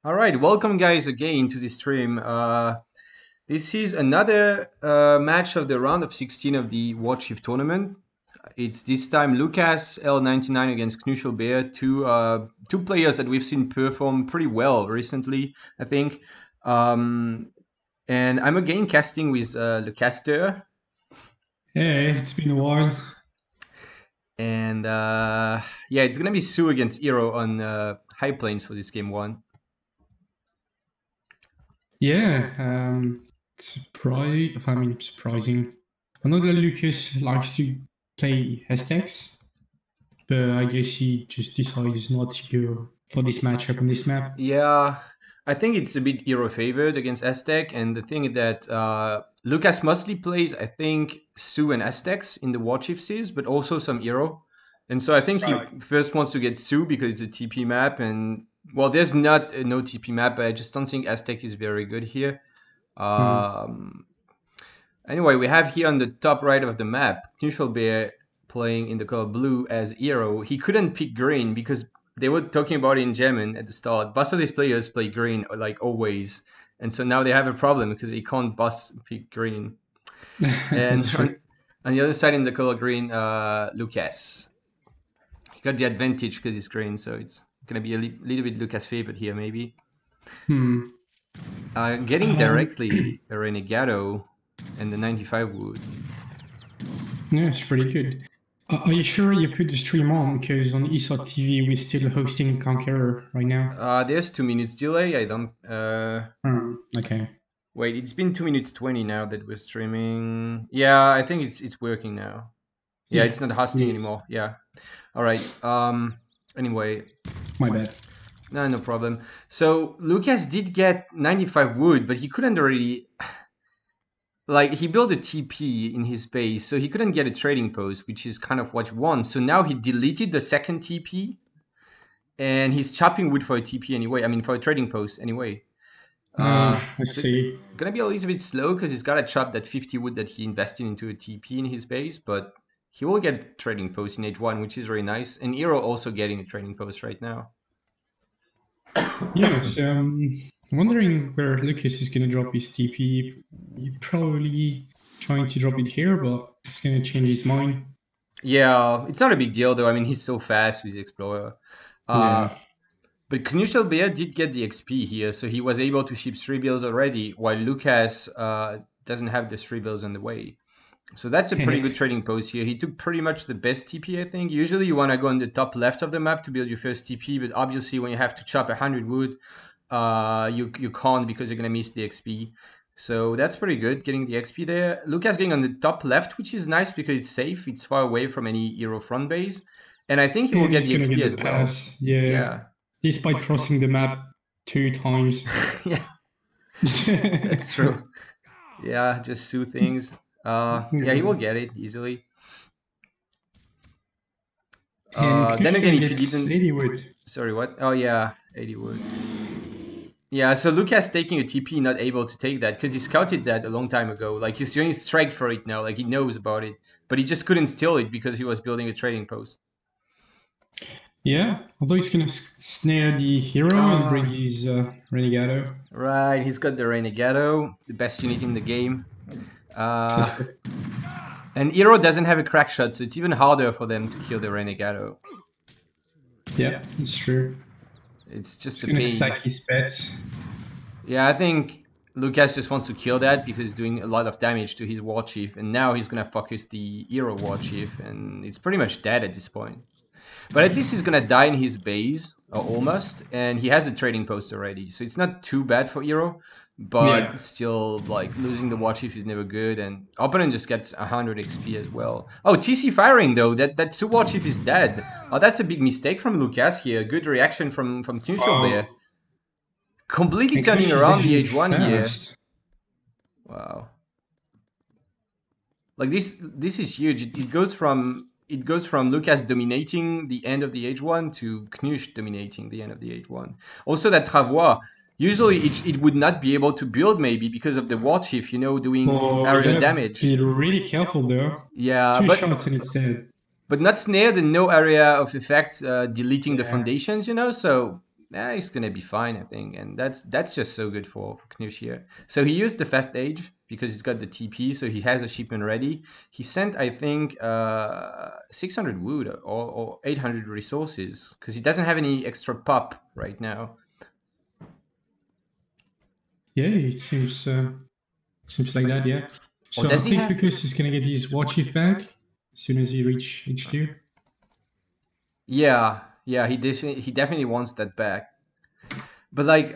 All right, welcome guys again to the stream. This is another match of the round of 16 of the WarChief tournament. It's this time Lucas L99 against Knuschelbär, two players that we've seen perform pretty well recently, I think. And I'm again casting with Lecastete. Hey, it's been a while. And yeah, it's gonna be Sioux against Iro on High Plains for this game one. Yeah, surprising. I know that Lucas likes to play Aztecs, but I guess he just decides not to go for this matchup on this map. Yeah, I think it's a bit Iro favored against Aztec, and the thing is that Lucas mostly plays, I think, Sioux and Aztecs in the WarChief series, but also some Iro. And so I think he first wants to get Sioux because it's a TP map, and well, there's not a no TP map, but I just don't think Aztec is very good here. Anyway, we have here on the top right of the map, Knuschelbär playing in the color blue as Iro. He couldn't pick green because they were talking about it in German at the start. Both of these players play green like always, and so now they have a problem because they can't pick green. And on the other side in the color green, Lucas. He got the advantage because he's green, so it's gonna be a little bit Lucas favored here maybe. Getting directly a Renegado and the 95 wood. Yeah, it's pretty good. Are you sure you put the stream on? Because on ESOC TV, we're still hosting Conqueror right now. There's 2 minutes delay. I don't. Okay. Wait, it's been 2 minutes 20 now that we're streaming. Yeah, I think it's working now. Yeah, it's not hosting anymore. Yeah. All right. Anyway. My bad. No problem. So Lucas did get 95 wood, but he couldn't really. Like, he built a TP in his base, so he couldn't get a trading post, which is kind of what you want. So now he deleted the second TP, and he's chopping wood for a TP anyway. I mean, for a trading post anyway. I see. It's gonna be a little bit slow because he's gotta chop that 50 wood that he invested into a TP in his base, but he will get a trading post in H1, which is very nice. And Iro also getting a trading post right now. Yes, I'm wondering where Lucas is going to drop his TP. He's probably trying to drop it here, but it's going to change his mind. Yeah, it's not a big deal though. I mean, he's so fast with the Explorer. But Knuschelbär did get the XP here, so he was able to ship 3 bills already, while Lucas doesn't have the 3 bills on the way. So that's a pretty good trading post here. He took pretty much the best TP, I think. Usually you want to go on the top left of the map to build your first TP, but obviously when you have to chop 100 wood, you can't because you're going to miss the XP. So that's pretty good, getting the XP there. Lucas getting on the top left, which is nice because it's safe. It's far away from any Iro front base. And I think he will get the XP as well. Yeah. Despite crossing the map 2 times. Yeah, that's true. Yeah, just Sioux things. Yeah, he will get it easily. Then again, if he didn't... 80 wood. Sorry, what? Oh yeah, 80 wood. Yeah, so Lucas taking a TP, not able to take that because he scouted that a long time ago. Like, he's doing strike for it now, like he knows about it. But he just couldn't steal it because he was building a trading post. Yeah, although he's going to snare the hero and bring his Renegado. Right, he's got the Renegado, the best unit in the game. And Iro doesn't have a crack shot, so it's even harder for them to kill the Renegado. Yeah, it's true. It's just a pain. He's going to sack his pets. Yeah, I think Lucas just wants to kill that because he's doing a lot of damage to his WarChief, and now he's going to focus the Iro WarChief, and it's pretty much dead at this point. But at least he's going to die in his base, or almost, and he has a trading post already, so it's not too bad for Iro. But still, like, losing the WarChief is never good, and opponent just gets 100 XP as well. Oh, TC firing though, that Sioux WarChief is dead. Oh, that's a big mistake from Lucas here. Good reaction from Knuschelbär. Completely turning around the H1 here. Wow. Like, this is huge. It goes from Lucas dominating the end of the H1 to Knusch dominating the end of the H1. Also that Travois, usually it would not be able to build maybe because of the WarChief, you know, doing area damage. Be really careful though. Yeah, 2 shots and it's dead. But not snared and no area of effect deleting the foundations, you know, so he's gonna be fine, I think, and that's just so good for Knusch here. So he used the fast age because he's got the TP, so he has a shipment ready. He sent, I think, 600 wood or 800 resources because he doesn't have any extra pop right now. Yeah, it seems like that. Yeah. Or So I does he think have? Lucas is gonna get his WarChief back as soon as he reach H2. Yeah, he definitely wants that back. But like,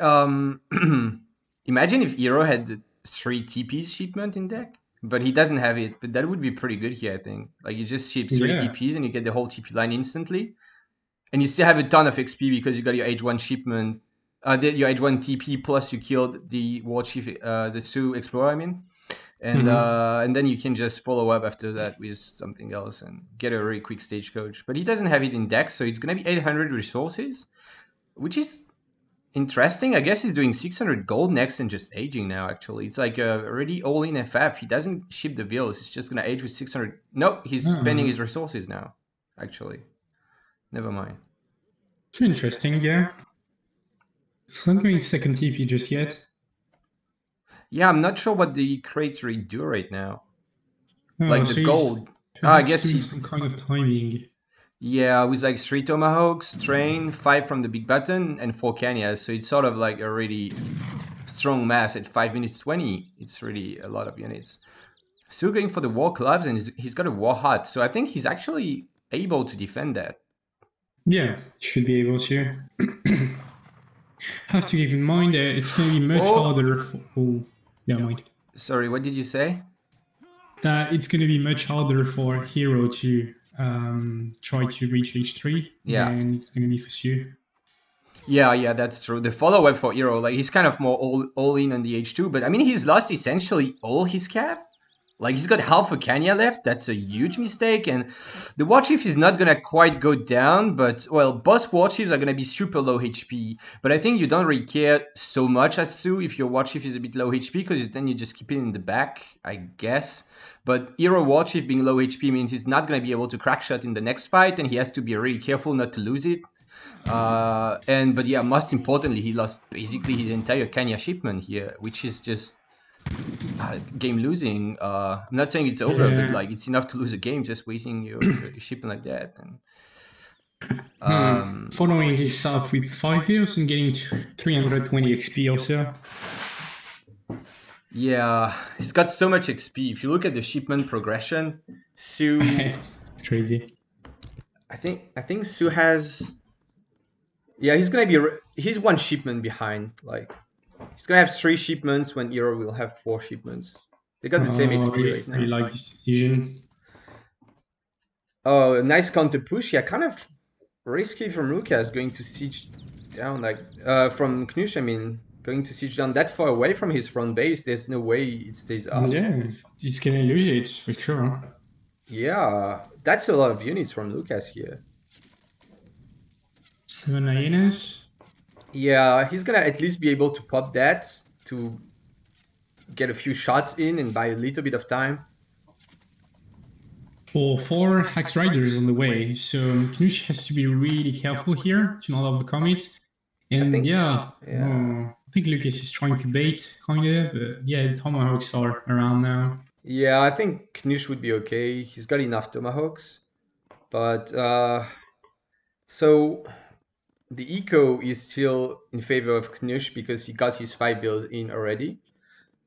imagine if Eero had the 3 TPs shipment in deck, but he doesn't have it. But that would be pretty good here, I think. Like you just ship 3 Yeah. TPs and you get the whole TP line instantly, and you still have a ton of XP because you got your H1 shipment, your H1 TP plus you killed the WarChief, the Sioux Explorer, I mean. And then you can just follow up after that with something else and get a really quick stagecoach. But he doesn't have it in deck, so it's gonna be 800 resources, which is interesting. I guess he's doing 600 gold next and just aging now, actually. It's like already all in FF. He doesn't ship the bills. He's just going to age with 600. Nope, he's spending his resources now, actually. Never mind. It's interesting, yeah. It's not going second TP just yet. Yeah, I'm not sure what the crates really do right now. Oh, like so the gold. I guess doing he... some kind of timing. Yeah, with like 3 tomahawks, train, 5 from the big button, and 4 Kanyas. So it's sort of like a really strong mass at 5 minutes 20. It's really a lot of units. Still going for the war clubs, and he's got a war hut, so I think he's actually able to defend that. Yeah, should be able to. Have to keep in mind that it's going to be much harder for... Oh, yeah, mind. Sorry, what did you say? That it's going to be much harder for Hero to try to reach H3 than it's going to be for Sioux. Yeah, that's true. The follow-up for Eero, like he's kind of more all in on the H2, but I mean he's lost essentially all his cav. Like he's got half a Kanya left. That's a huge mistake, and the WarChief is not gonna quite go down. But well, boss WarChiefs are gonna be super low HP. But I think you don't really care so much as Sioux if your WarChief is a bit low HP, because then you just keep it in the back, I guess. But Eero WarChief being low HP means he's not gonna be able to crack shot in the next fight, and he has to be really careful not to lose it. But yeah, most importantly, he lost basically his entire Kenya shipment here, which is just game losing. I'm not saying it's over, but like it's enough to lose a game just wasting your shipment like that. And following this up with 5 years and getting 320 XP or so. Yeah, he's got so much XP. If you look at the shipment progression, Sioux, it's crazy. I think Sioux has. Yeah, he's 1 shipment behind. Like he's gonna have 3 shipments when Eero will have 4 shipments. They got the same XP right now. I really like this decision. Oh, a nice counter push. Yeah, kind of risky from Lucas going to siege down, like from Knusch, I mean, going to siege down that far away from his front base. There's no way it stays up. Yeah, he's gonna lose it for sure. Yeah, that's a lot of units from Lucas here. 7 hyenas. Yeah, he's gonna at least be able to pop that to get a few shots in and buy a little bit of time. For 4 Hex Riders on the way, so Knusch has to be really careful here to not overcome it. And I think Lucas is trying to bait, kinda, but yeah, the Tomahawks are around now. Yeah, I think Knusch would be okay. He's got enough Tomahawks. But, so the eco is still in favor of Knusch because he got his 5 bills in already.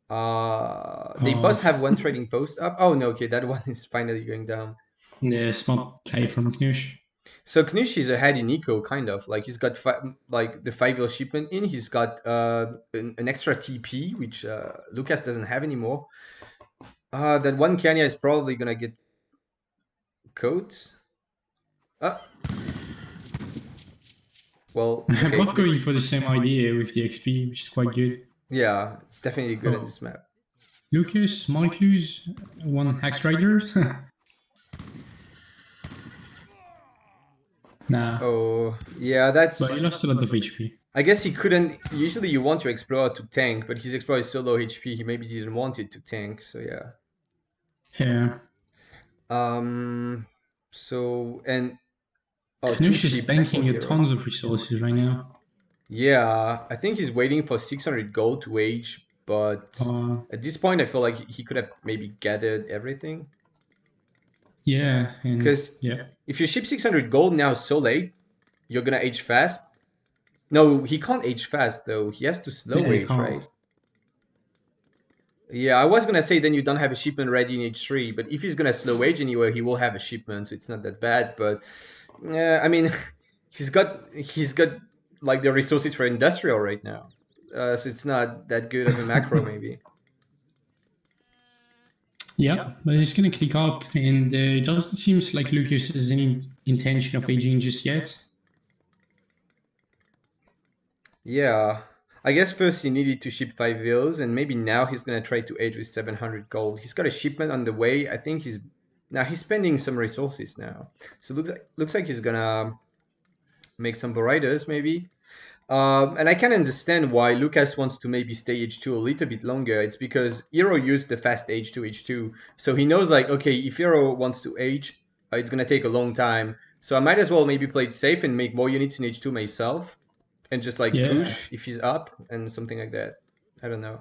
They both have 1 trading post up. Oh no, okay, that one is finally going down. Yeah, smart play from Knusch. So Knusch is ahead in eco, kind of. Like he's got the 5 bill shipment in. He's got an extra TP, which Lucas doesn't have anymore. That 1 Kenya is probably gonna get codes. Well, okay. Both going for the same idea with the XP, which is quite good. Yeah, it's definitely good on this map. Lucas might lose 1 Hex Rider. Nah. Oh, yeah, that's... But he lost a lot of HP. I guess he couldn't... Usually you want your Explorer to tank, but his Explorer is so low HP, he maybe didn't want it to tank, so yeah. Yeah. So, and... Knusch is banking a tons of resources right now. Yeah, I think he's waiting for 600 gold to age, but at this point I feel like he could have maybe gathered everything. Yeah, Because yeah. if you ship 600 gold now so late, you're gonna age fast. No, he can't age fast though. He has to slow age, right? Yeah, I was gonna say then you don't have a shipment ready in age 3, but if he's gonna slow age anyway, he will have a shipment, so it's not that bad. But I mean, he's got like the resources for industrial right now, so it's not that good of a macro maybe. Yeah, but he's gonna click up, and it doesn't seem like Lucas has any intention of aging just yet. Yeah, I guess first he needed to ship 5 vills, and maybe now he's gonna try to age with 700 gold. He's got a shipment on the way. I think he's spending some resources now, so looks like he's gonna make some Bariders maybe. And I can understand why Lucas wants to maybe stay H2 a little bit longer. It's because Hero used the fast H2, so he knows like, okay, if Hero wants to age, it's gonna take a long time. So I might as well maybe play it safe and make more units in H2 myself, and just like push if he's up and something like that. I don't know.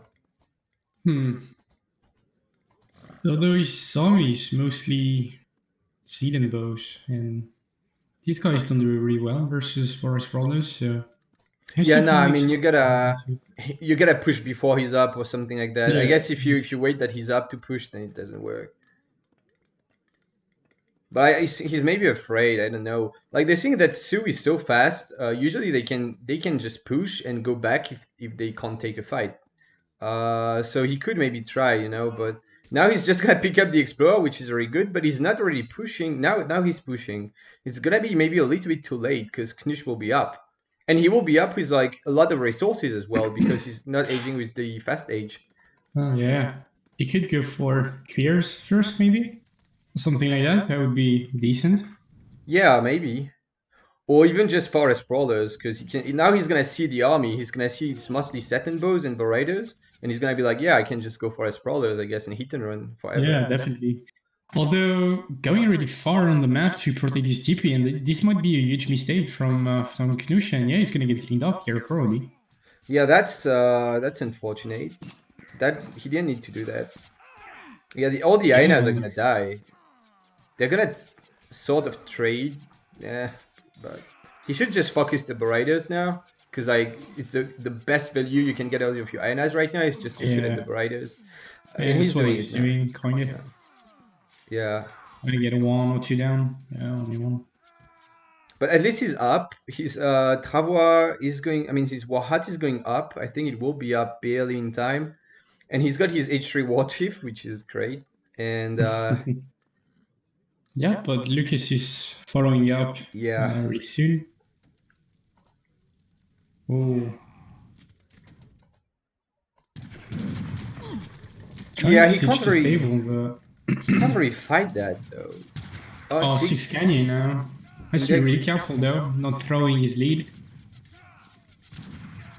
Although his army is mostly Zealand bows, and these guys don't do really well versus Forest Brothers, so... Yeah, no, I mean you gotta push before he's up or something like that. Yeah. I guess if you wait that he's up to push, then it doesn't work. But he's maybe afraid. I don't know. Like they think that Sioux is so fast. Usually they can just push and go back if they can't take a fight. So he could maybe try, you know. But now he's just gonna pick up the Explorer, which is very good. But he's not really pushing now. He's pushing. It's gonna be maybe a little bit too late because Knusch will be up. And he will be up with like a lot of resources as well because he's not aging with the fast age. Oh yeah, he could go for Queers first, maybe something like that. That would be decent. Yeah, maybe, or even just Forest Brawlers because now he's gonna see the army. He's gonna see it's mostly Satin Bows and Bariders, and he's gonna be like, yeah, I can just go Forest Brawlers, I guess, and hit and run forever. Yeah, definitely. Although going really far on the map to protect his TP, and this might be a huge mistake from Knusch, and yeah, he's gonna get cleaned up here probably. Yeah, that's unfortunate. That he didn't need to do that. Yeah, all the hyenas are gonna die. They're gonna sort of trade. Yeah, but he should just focus the Bariders now, because like it's the best value you can get out of your hyenas right now is just to shoot at the Bariders. And he's doing kind of. Yeah. Gonna get a 1 or 2 down. Yeah, only 1. But at least he's up. His Travois is going. I mean, his Warhat is going up. I think it will be up barely in time. And he's got his H3 WarChief, which is great. And yeah, but Lucas is following up. Yeah. Really soon. Oh. Yeah, he can't really fight that though. Oh, 6 Canyon now. Has to be really careful though, not throwing his lead.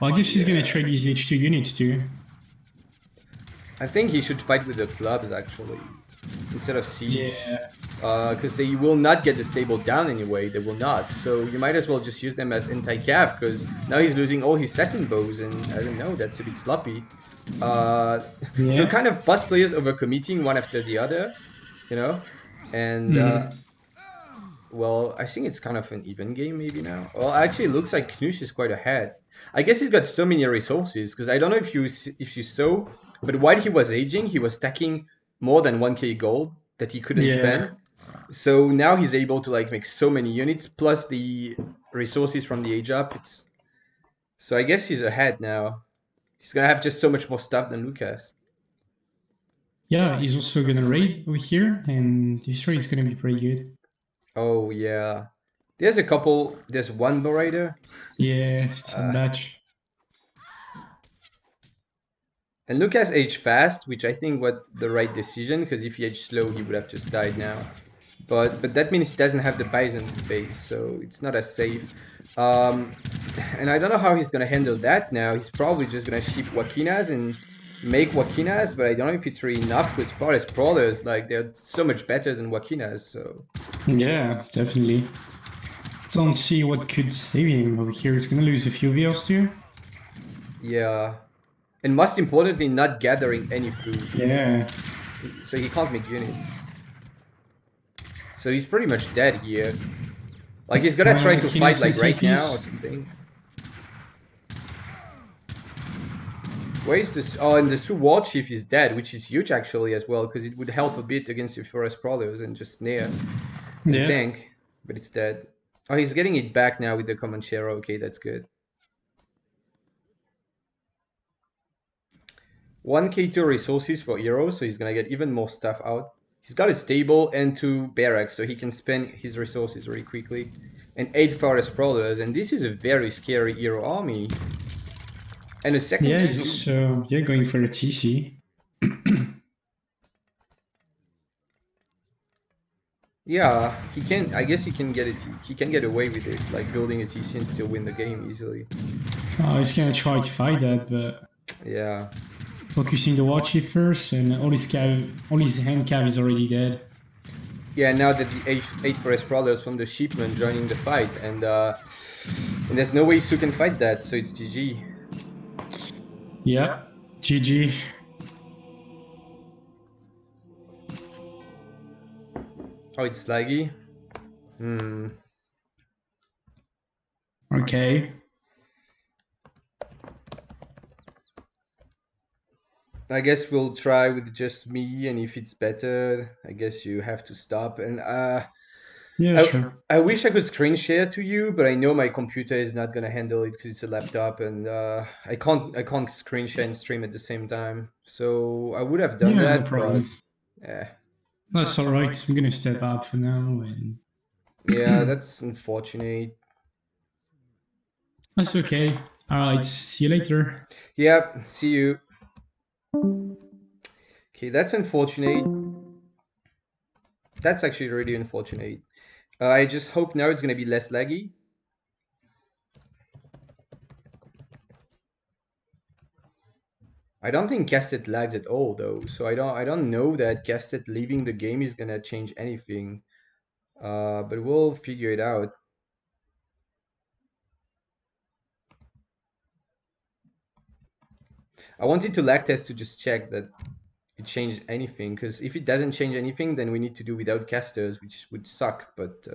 Well, I guess he's gonna trade his H2 units too. I think he should fight with the clubs actually, instead of siege. Yeah. Because they will not get the stable down anyway, they will not. So you might as well just use them as anti-cav, because now he's losing all his Satin Bows, and I don't know, that's a bit sloppy. So kind of boss players overcommitting one after the other, you know? And well, I think it's kind of an even game maybe now. Well, actually it looks like Knusch is quite ahead. I guess he's got so many resources, because I don't know if you saw, but while he was aging, he was stacking more than 1k gold that he couldn't spend. So now he's able to like make so many units, plus the resources from the age up. So I guess he's ahead now. He's gonna have just so much more stuff than Lucas. Yeah, he's also gonna raid over here, and this raid is gonna be pretty good. Oh yeah, there's a couple. There's one Barider. Yeah, batch. And Lucas aged fast, which I think was the right decision, because if he aged slow, he would have just died now. But that means he doesn't have the Bison space, so it's not as safe. And I don't know how he's gonna handle that now. He's probably just gonna ship Wakinas and make Wakinas, but I don't know if it's really enough, because Forest Brawlers, like, they're so much better than Wakinas, so... Yeah, definitely. don't see what could save him over here. He's gonna lose a few VLs too. Yeah. And most importantly, not gathering any food. Yeah. So he can't make units. So he's pretty much dead here. Like he's gonna try to fight like right now or something. Where is this? Oh, and the Sioux WarChief is dead, which is huge actually as well, because it would help a bit against the Forest Prowlers and just snare and tank. But it's dead. Oh, he's getting it back now with the Comanchero. Okay, that's good. 1k2 resources for heroes, so he's gonna get even more stuff out. He's got a stable and 2 barracks, so he can spend his resources really quickly. And 8 Forest Prowlers, and this is a very scary hero army. And a second TC. So yeah, going for a TC. Yeah, he can. I guess he can get it. He can get away with it, like building a TC and still win the game easily. Oh, he's gonna try to fight that, but yeah. Focusing the WarChief first, and all his hand cav is already dead. Yeah, now that the 8 Forest Prowlers from the Sheepman joining the fight, and there's no way Sioux can fight that, so it's GG. Yeah, GG. Oh, it's laggy. Okay. I guess we'll try with just me, and if it's better, I guess you have to stop. And yeah, sure. I wish I could screen share to you, but I know my computer is not gonna handle it because it's a laptop, and I can't screen share and stream at the same time. So I would have done that, no problem. But yeah. That's all right. I'm gonna step up for now, and yeah, that's unfortunate. That's okay. All right, see you later. Yep, see you. Okay, that's unfortunate. That's actually really unfortunate. I just hope now it's gonna be less laggy. I don't think Lecastete lags at all though, so I don't know that Lecastete leaving the game is gonna change anything. But we'll figure it out. I wanted to lag test to just check that it changed anything, because if it doesn't change anything, then we need to do without casters, which would suck, but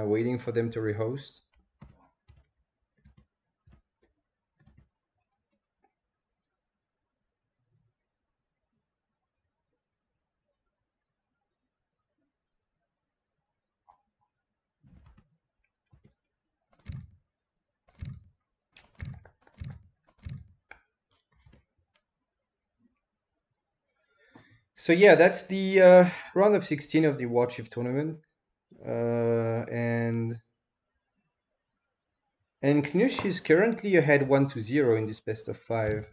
waiting for them to rehost. So yeah, that's the round of 16 of the WarChief tournament, and Knusch is currently ahead 1-0 in this best of 5.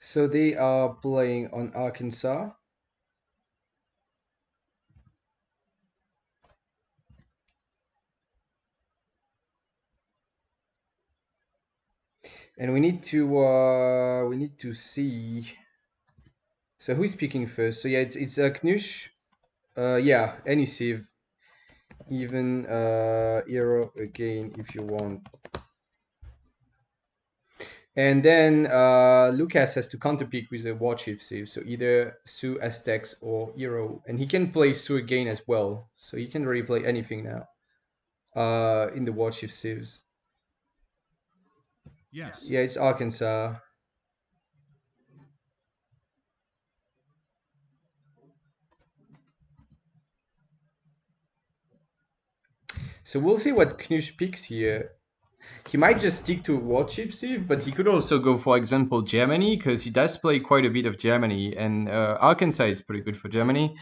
So they are playing on Arkansas. And we need to see. So who's speaking first? So yeah, it's Knusch. Yeah, any sieve. Even hero again if you want. And then Lucas has to counterpick with a WarChief sieve, so either Sioux, Aztecs, or hero. And he can play Sioux again as well, so he can really play anything now in the WarChief sieves. Yes. Yeah, it's Arkansas. So we'll see what Knusch picks here. He might just stick to WarChiefs, but he could also go, for example, Germany, because he does play quite a bit of Germany, and Arkansas is pretty good for Germany.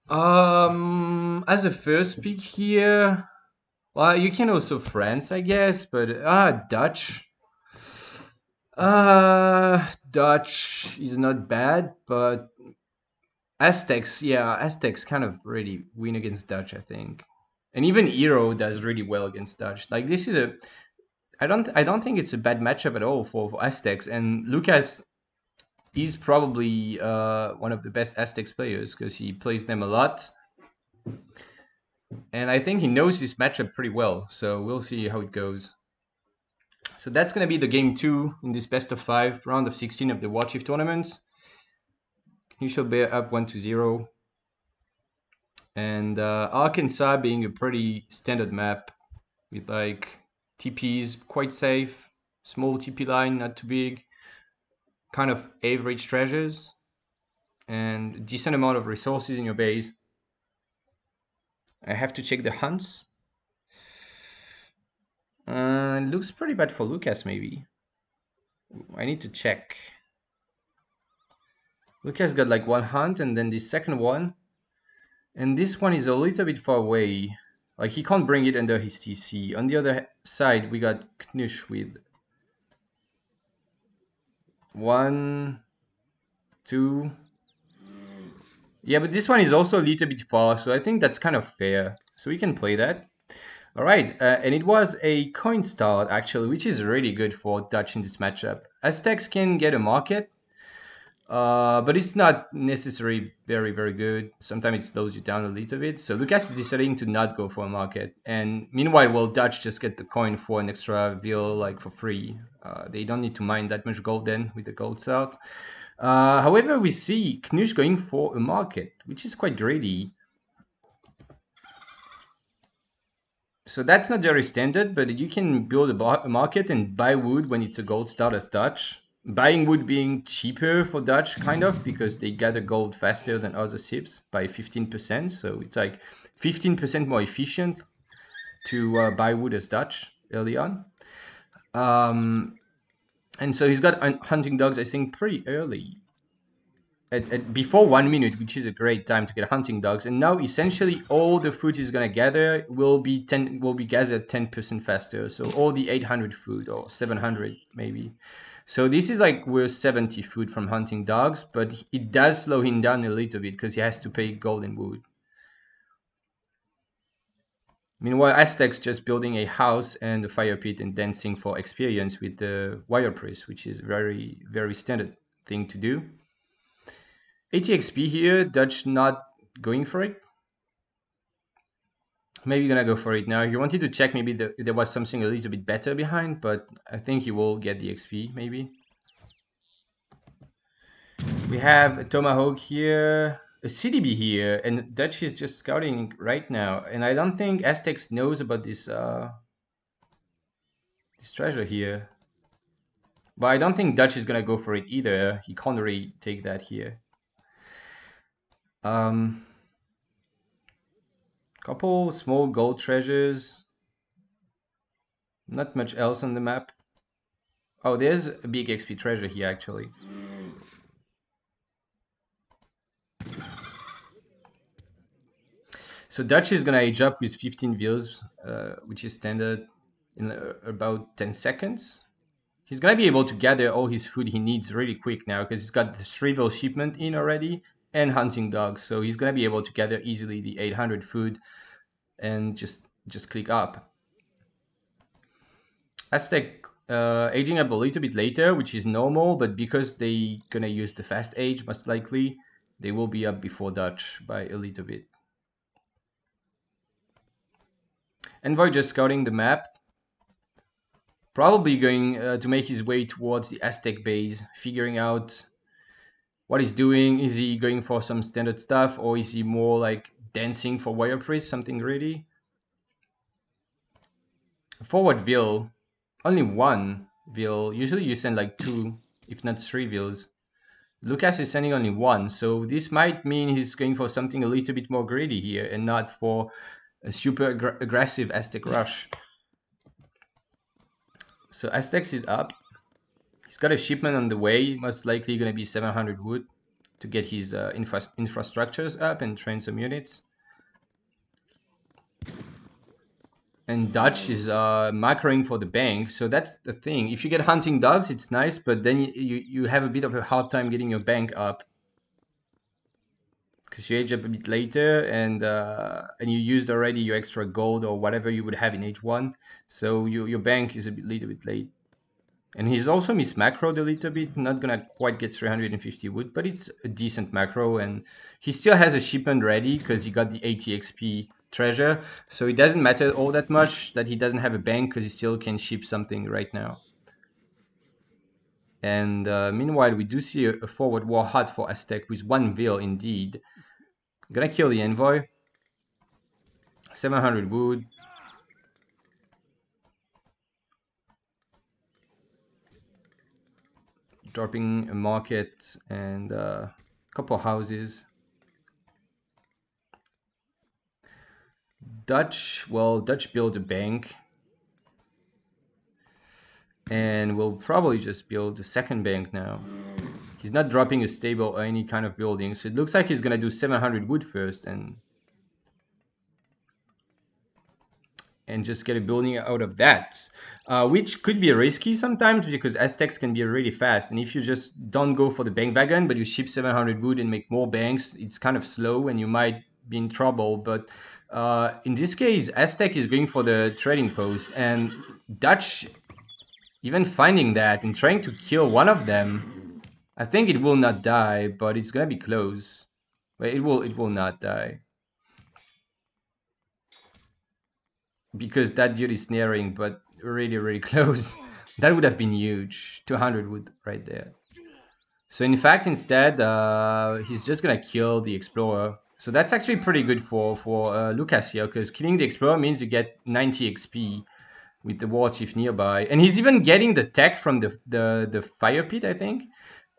As a first pick here, well, you can also France, I guess, but Dutch. Dutch is not bad, but Aztecs, yeah, Aztecs kind of really win against Dutch, I think. And even Eero does really well against Dutch. Like this is I don't think it's a bad matchup at all for Aztecs. And Lucas is probably one of the best Aztecs players because he plays them a lot. And I think he knows this matchup pretty well. So we'll see how it goes. So that's going to be the game 2 in this best of 5 round of 16 of the WarChief tournament. Knuschelbär up 1-0. And Arkansas being a pretty standard map with like TPs quite safe, small TP line, not too big, kind of average treasures, and decent amount of resources in your base. I have to check the hunts. It looks pretty bad for Lucas, maybe. I need to check. Lucas got like 1 hunt and then the second one. And this one is a little bit far away. Like he can't bring it under his TC. On the other side, we got Knusch with 1, 2. Yeah, but this one is also a little bit far, so I think that's kind of fair. So we can play that. All right, and it was a coin start actually, which is really good for Dutch in this matchup. Aztecs can get a market, but it's not necessarily very, very good. Sometimes it slows you down a little bit. So Lucas is deciding to not go for a market. And meanwhile, well, Dutch just get the coin for an extra veal, like for free. They don't need to mine that much gold then with the gold start. However, we see Knusch going for a market, which is quite greedy. So that's not very standard, but you can build a market and buy wood when it's a gold start as Dutch. Buying wood being cheaper for Dutch, kind of, because they gather gold faster than other ships by 15%. So it's like 15% more efficient to buy wood as Dutch early on. And so he's got hunting dogs, I think, pretty early. Before 1 minute, which is a great time to get hunting dogs. And now essentially all the food he's gonna gather will be gathered 10% faster. So all the 800 food or 700 maybe. So this is like worth 70 food from hunting dogs, but it does slow him down a little bit because he has to pay gold and wood. Meanwhile, Aztec's just building a house and a fire pit and dancing for experience with the wire press, which is very, very standard thing to do. 80 XP here, Dutch not going for it. Maybe gonna go for it now. He wanted to check maybe there was something a little bit better behind, but I think he will get the XP maybe. We have a Tomahawk here, a CDB here, and Dutch is just scouting right now. And I don't think Aztecs knows about this this treasure here. But I don't think Dutch is gonna go for it either. He can't really take that here. Couple small gold treasures. Not much else on the map. Oh, there's a big XP treasure here actually. So Dutch is gonna age up with 15 veals, which is standard in about 10 seconds. He's gonna be able to gather all his food he needs really quick now because he's got the 3 veal shipment in already and hunting dogs. So he's gonna be able to gather easily the 800 food and just click up. Aztec aging up a little bit later, which is normal, but because they gonna use the fast age, most likely, they will be up before Dutch by a little bit. Envoy just scouting the map. Probably going to make his way towards the Aztec base, figuring out what he's doing. Is he going for some standard stuff, or is he more like dancing for wire priest, something greedy? Forward veal, only 1 veal. Usually you send like 2, if not 3 veals. Lucas is sending only 1, so this might mean he's going for something a little bit more greedy here and not for a super aggressive Aztec rush. So Aztec is up. He's got a shipment on the way, most likely going to be 700 wood to get his infrastructures up and train some units. And Dutch is macroing for the bank, so that's the thing. If you get hunting dogs, it's nice, but then you have a bit of a hard time getting your bank up. Because you age up a bit later, and you used already your extra gold or whatever you would have in age 1, so your bank is a little bit late. And he's also mismacroed a little bit, not gonna quite get 350 wood, but it's a decent macro, and he still has a shipment ready because he got the 80 XP treasure, so it doesn't matter all that much that he doesn't have a bank because he still can ship something right now. And meanwhile, we do see a forward war hut for Aztec with 1 Vil indeed. Gonna kill the envoy. 700 wood. Dropping a market and a couple houses. Dutch build a bank. And we'll probably just build a second bank now. He's not dropping a stable or any kind of building, so it looks like he's gonna do 700 wood first and just get a building out of that, which could be risky sometimes because Aztecs can be really fast, and if you just don't go for the bank wagon but you ship 700 wood and make more banks, it's kind of slow and you might be in trouble. But in this case, Aztec is going for the trading post, and Dutch even finding that and trying to kill one of them. I think it will not die, but it's gonna be close. But it will not die. Because that dude is snaring, but really, really close. That would have been huge. 200 wood right there. So in fact, instead, he's just gonna kill the explorer. So that's actually pretty good for Lucas here, because killing the explorer means you get 90 XP with the war chief nearby, and he's even getting the tech from the fire pit, I think,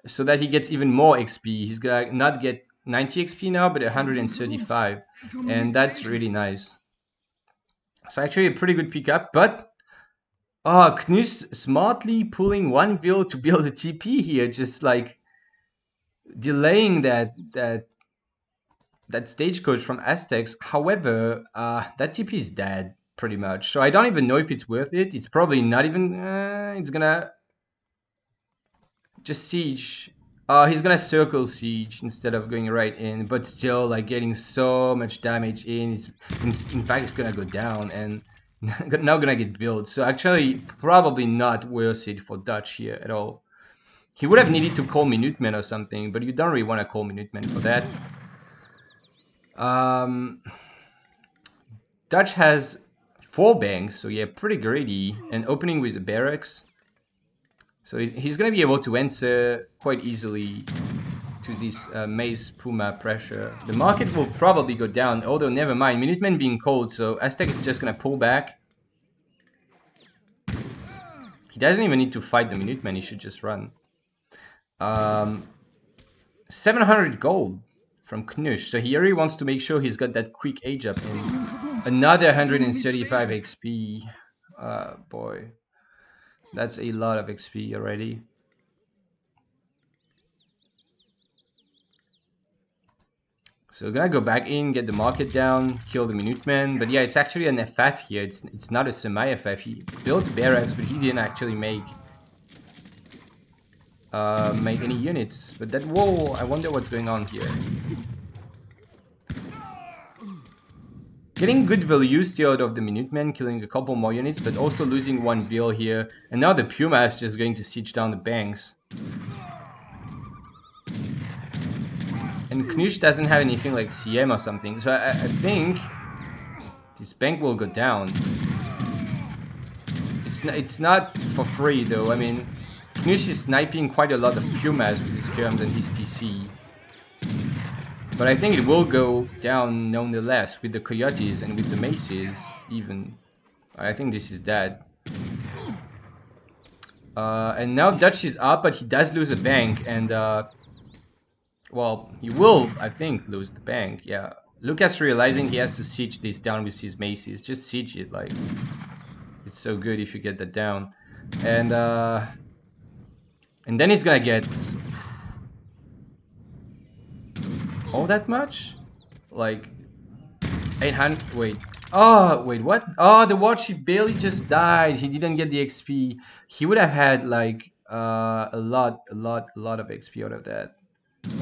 so that he gets even more XP. He's gonna not get 90 XP now, but 135, and that's really nice. So actually a pretty good pickup, but Knusch smartly pulling 1 Vil to build a TP here, just like delaying that stagecoach from Aztecs. However, that TP is dead pretty much, so I don't even know if it's worth it. It's probably not even. It's gonna just siege. He's gonna circle siege instead of going right in, but still like getting so much damage in. In fact, it's gonna go down and now gonna get built. So actually, probably not worth it for Dutch here at all. He would have needed to call Minutemen or something, but you don't really want to call Minutemen for that. Dutch has 4 banks, so yeah, pretty greedy, and opening with a barracks. So he's going to be able to answer quite easily to this Maze Puma pressure. The market will probably go down, although never mind. Minutemen being cold, so Aztec is just going to pull back. He doesn't even need to fight the Minutemen, he should just run. 700 gold from Knusch. So he already wants to make sure he's got that quick age up in. Another 135 XP. Boy. That's a lot of XP already. So we're gonna go back in, get the market down, kill the Minutemen. But yeah, it's actually an FF here. It's not a semi-FF. He built barracks, but he didn't actually make any units. But that wall, I wonder what's going on here. Getting good value still out of the Minutemen, killing a couple more units, but also losing 1 Vil here. And now the Puma is just going to siege down the banks. And Knusch doesn't have anything like CM or something, so I think this bank will go down. It's not for free though. I mean, Knusch is sniping quite a lot of Pumas with his Kerms and his TC. But I think it will go down nonetheless with the Coyotes and with the Maces even. I think this is dead. And now Dutch is up, but he does lose a bank, and well, he will, I think, lose the bank. Yeah, Lucas realizing he has to siege this down with his Maces. Just siege it, like, it's so good if you get that down. And then he's gonna get all that much? Like 800, wait. Oh, wait, what? Oh, the warchief barely just died. He didn't get the XP. He would have had like a lot of XP out of that.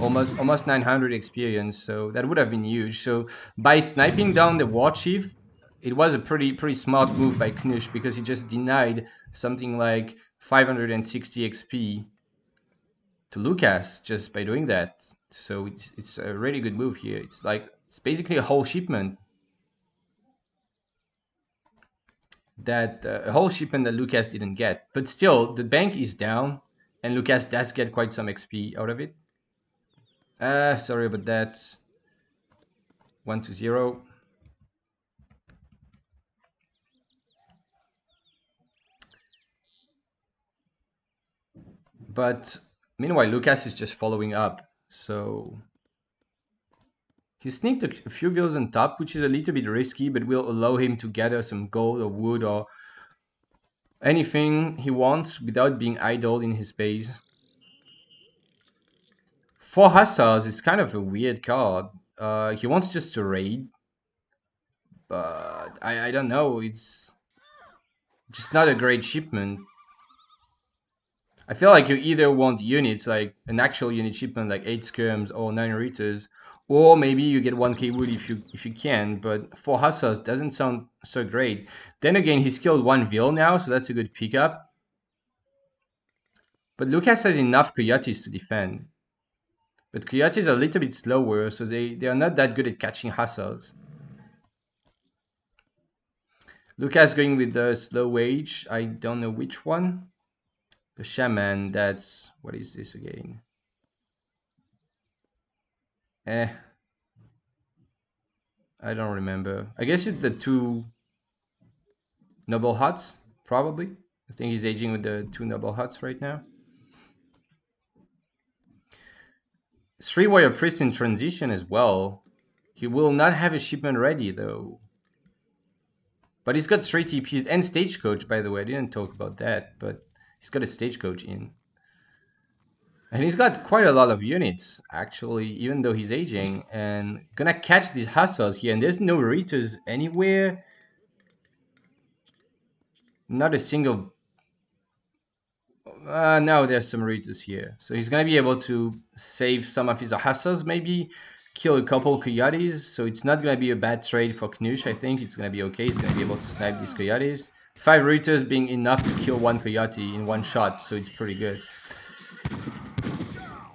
Almost 900 experience, so that would have been huge. So by sniping down the warchief, it was a pretty smart move by Knusch, because he just denied something like 560 XP to Lucas just by doing that. So it's a really good move here. It's basically a whole shipment that Lucas didn't get. But still, the bank is down, and Lucas does get quite some XP out of it. Sorry about that. 1-0. But meanwhile, Lucas is just following up. So he sneaked a few villas on top, which is a little bit risky, but will allow him to gather some gold or wood or anything he wants without being idle in his base. 4 hussars is kind of a weird card. He wants just to raid, but I don't know. It's just not a great shipment. I feel like you either want units, like an actual unit shipment, like 8 skirms or 9 reiters, or maybe you get 1k wood if you can. But 4 hussars doesn't sound so great. Then again, he's killed 1 vil now, so that's a good pickup. But Lucas has enough coyotes to defend. But coyotes are a little bit slower, so they are not that good at catching hussars. Lucas going with the slow wage. I don't know which one. The shaman, that's... what is this again? I don't remember. I guess it's the 2 noble huts, probably. I think he's aging with the 2 noble huts right now. 3 warrior priests in transition as well. He will not have a shipment ready though. But he's got 3 TPs and stagecoach, by the way. I didn't talk about that, but he's got a stagecoach in. And he's got quite a lot of units, actually, even though he's aging. And gonna catch these hussars here. And there's no reiters anywhere. Not a single... no, there's some reiters here. So he's gonna be able to save some of his hussars, maybe. Kill a couple coyotes. So it's not gonna be a bad trade for Knusch, I think. It's gonna be okay. He's gonna be able to snipe these coyotes. 5 reiters being enough to kill 1 coyote in 1 shot, so it's pretty good.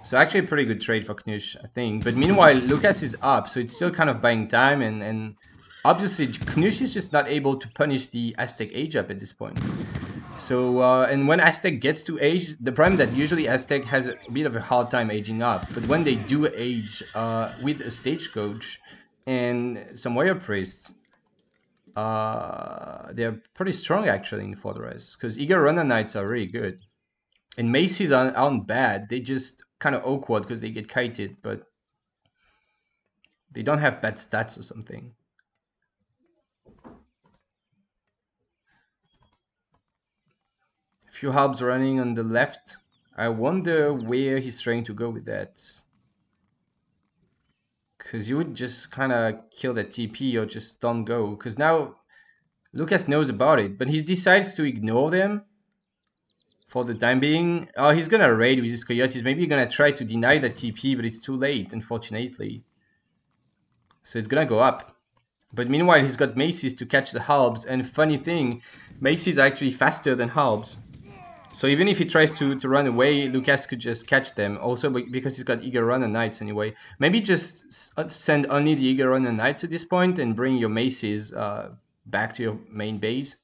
So actually a pretty good trade for Knusch, I think. But meanwhile, Lucas is up, so it's still kind of buying time, and obviously Knusch is just not able to punish the Aztec age up at this point. So, and when Aztec gets to age, the problem that usually Aztec has a bit of a hard time aging up. But when they do age with a stagecoach and some warrior priests, they're pretty strong actually in Fortress, because Eager Runner Knights are really good. And Maces aren't bad, they just kind of awkward because they get kited, but they don't have bad stats or something. A few harbs running on the left. I wonder where he's trying to go with that. Because you would just kind of kill that TP or just don't go. Because now Lucas knows about it, but he decides to ignore them for the time being. Oh, he's gonna raid with his coyotes. Maybe he's gonna try to deny the TP, but it's too late, unfortunately. So it's gonna go up. But meanwhile, he's got maces to catch the halbs. And funny thing, maces are actually faster than halbs. So even if he tries to run away, Lucas could just catch them. Also because he's got Eager Runner Knights anyway. Maybe just send only the Eager Runner Knights at this point and bring your maces back to your main base.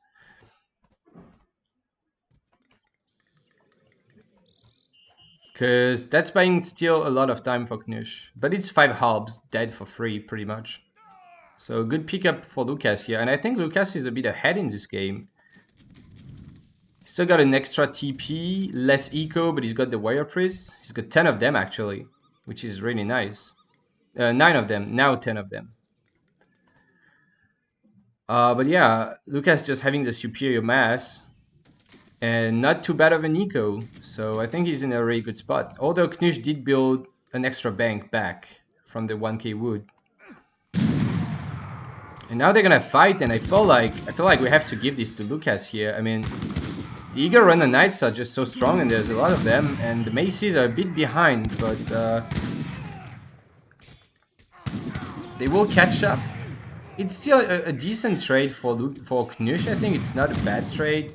Because that's buying still a lot of time for Knusch. But it's 5 halbs dead for free, pretty much. So good pickup for Lucas here. And I think Lucas is a bit ahead in this game. He's still got an extra TP, less eco, but he's got the warrior priest. He's got 10 of them actually, which is really nice. 9 of them, now 10 of them. But yeah, Lucas just having the superior mass. and not too bad of an eco. So I think he's in a really good spot. Although Knusch did build an extra bank back from the 1k wood. And now they're gonna fight, and I feel like we have to give this to Lucas here. I mean, the Eagle Runner Knights are just so strong, and there's a lot of them, and the Maces are a bit behind, but they will catch up. It's still a decent trade for Knusch. I think it's not a bad trade.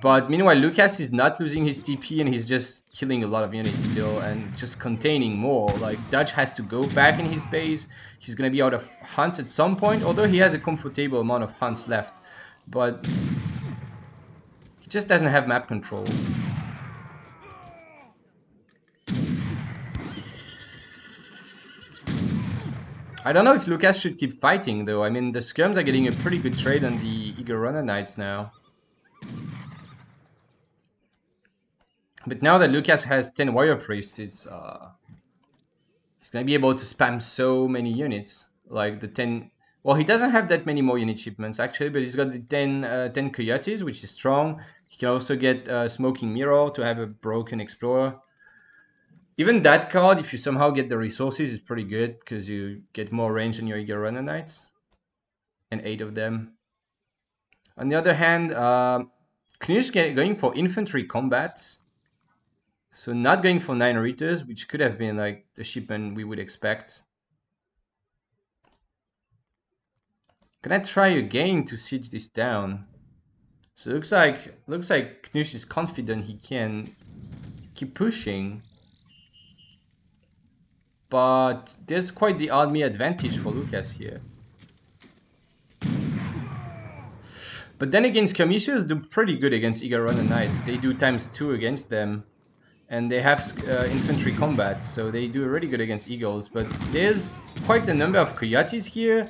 But meanwhile, Lucas is not losing his TP, and he's just killing a lot of units still and just containing more. Like, Durch has to go back in his base. He's going to be out of hunts at some point, although he has a comfortable amount of hunts left. But he just doesn't have map control. I don't know if Lucas should keep fighting, though. I mean, the Skirms are getting a pretty good trade on the Eagle Runner Knights now. But now that Lucas has 10 Warrior Priests, he's going to be able to spam so many units. Like the 10... Well, he doesn't have that many more unit shipments, actually, but he's got the 10 Coyotes, which is strong. He can also get Smoking Mirror to have a broken Explorer. Even that card, if you somehow get the resources, is pretty good, because you get more range on your Eagle Runner Knights. And 8 of them. On the other hand, Knusch going for infantry combats. So not going for 9 Ritters, which could have been like the shipment we would expect. Can I try again to siege this down? So looks like Knusch is confident he can keep pushing. But there's quite the army advantage for Lucas here. But then again, skirmishers do pretty good against Eagle Runner Knights. They do ×2 against them. And they have infantry combat, so they do really good against eagles. But there's quite a number of coyotes here,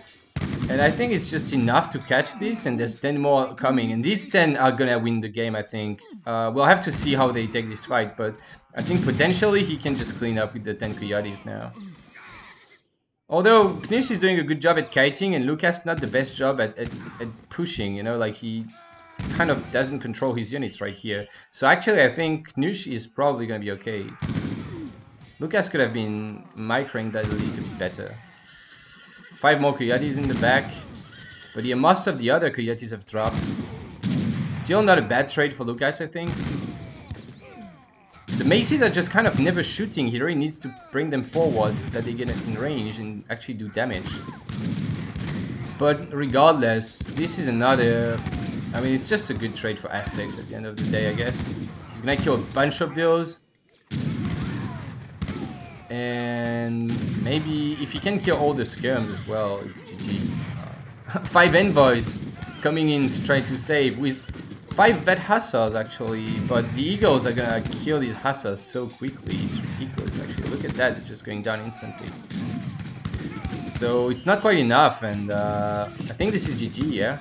and I think it's just enough to catch this, and there's 10 more coming. And these 10 are gonna win the game, I think. We'll have to see how they take this fight, but I think potentially he can just clean up with the 10 coyotes now. Although Knusch is doing a good job at kiting, and Lucas not the best job at pushing, you know, like he kind of doesn't control his units right here. So actually I think Knusch is probably going to be okay. Lucas could have been microing that a little bit better. 5 more coyotes in the back. But yeah, most of the other coyotes have dropped. Still not a bad trade for Lucas, I think. The Maces are just kind of never shooting. He really needs to bring them forward so that they get in range and actually do damage. But regardless, this is another... I mean, it's just a good trade for Aztecs at the end of the day, I guess. He's gonna kill a bunch of those. And maybe if he can kill all the skirms as well, it's GG. 5 envoys coming in to try to save with 5 vet hussars actually, but the eagles are gonna kill these hussars so quickly. It's ridiculous actually. Look at that, it's just going down instantly. So it's not quite enough, and I think this is GG, yeah.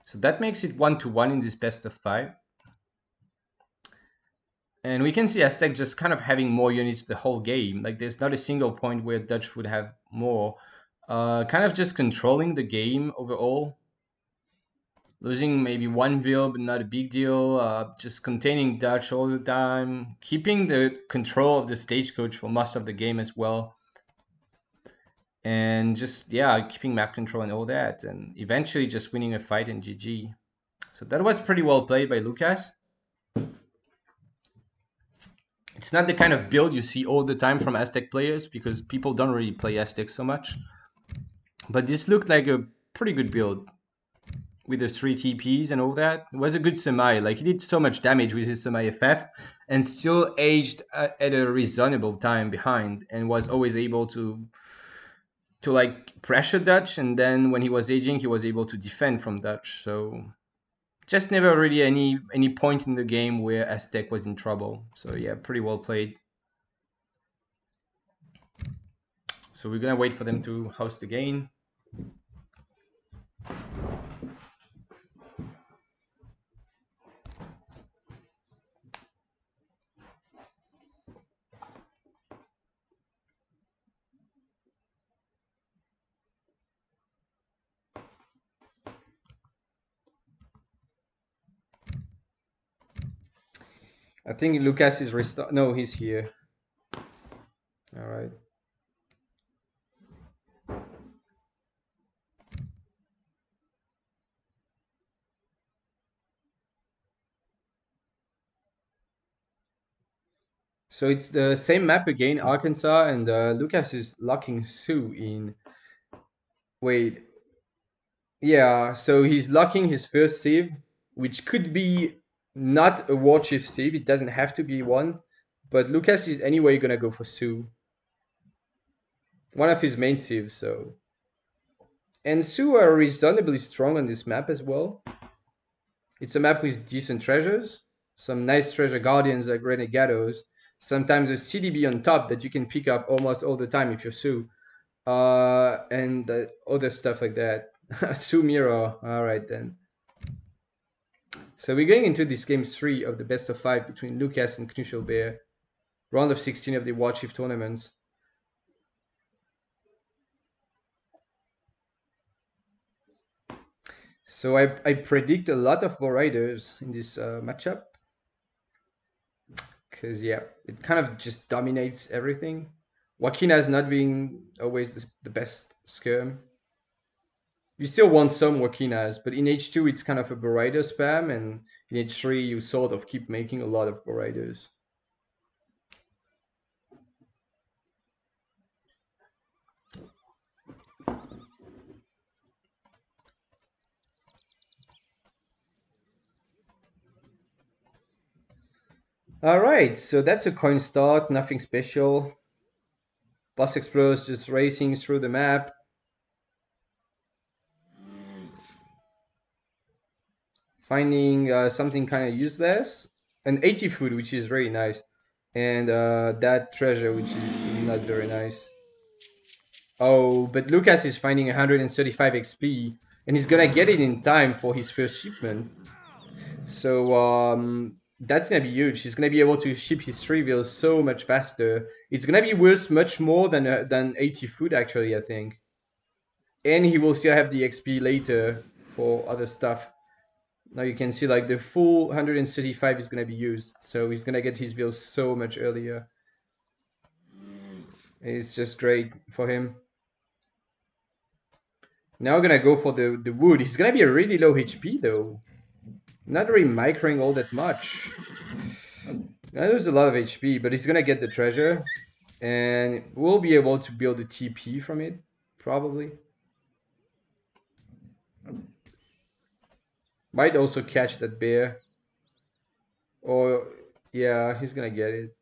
So that makes it 1-1 in this best of 5. And we can see Aztec just kind of having more units the whole game. Like there's not a single point where Dutch would have more. Kind of just controlling the game overall. Losing maybe 1 vil, but not a big deal. Just containing Dutch all the time. Keeping the control of the stagecoach for most of the game as well. And just, yeah, keeping map control and all that. And eventually just winning a fight in GG. So that was pretty well played by Lucas. It's not the kind of build you see all the time from Aztec players, because people don't really play Aztec so much. But this looked like a pretty good build. With the 3 TPs and all that. It was a good semi. Like he did so much damage with his semi FF and still aged at a reasonable time behind, and was always able to like pressure Dutch, and then when he was aging he was able to defend from Dutch. So just never really any point in the game where Aztec was in trouble. So yeah, pretty well played. So we're gonna wait for them to host again. I think Lucas is restart. No, he's here. All right. So it's the same map again, Arkansas, and Lucas is locking Sioux in. Wait. Yeah, so he's locking his first sieve, which could be not a WarChief sieve. It doesn't have to be one. But Lucas is anyway gonna go for Sioux. One of his main sieves, so. And Sioux are reasonably strong on this map as well. It's a map with decent treasures. Some nice treasure guardians like Renegados. Sometimes a CDB on top that you can pick up almost all the time if you're Sioux. And other stuff like that. Sioux Mirror. Alright then. So we're going into this game 3 of the best of 5 between Lucas and Knuschelbär. Round of 16 of the WarChief tournaments. So I predict a lot of Bow Riders in this matchup. Because, yeah, it kind of just dominates everything. Wakina's not being always the best skirm. You still want some Wakinas, but in H2 it's kind of a Bow Rider spam, and in H3 you sort of keep making a lot of Bow Riders. Alright, so that's a coin start, nothing special. Boss Explorers just racing through the map. Finding something kind of useless. An 80 food, which is really nice. And that treasure, which is not very nice. Oh, but Lucas is finding 135 XP. And he's gonna get it in time for his first shipment. So that's gonna be huge. He's gonna be able to ship his trivials so much faster. It's gonna be worth much more than 80 food actually, I think. And he will still have the XP later for other stuff. Now you can see like the full 135 is gonna be used, so he's gonna get his bills so much earlier. It's just great for him. Now we're gonna go for the wood. He's gonna be a really low HP though. Not really microing all that much. There's a lot of HP, but he's gonna get the treasure. And we'll be able to build a TP from it, probably. Might also catch that bear. Or, yeah, he's gonna get it.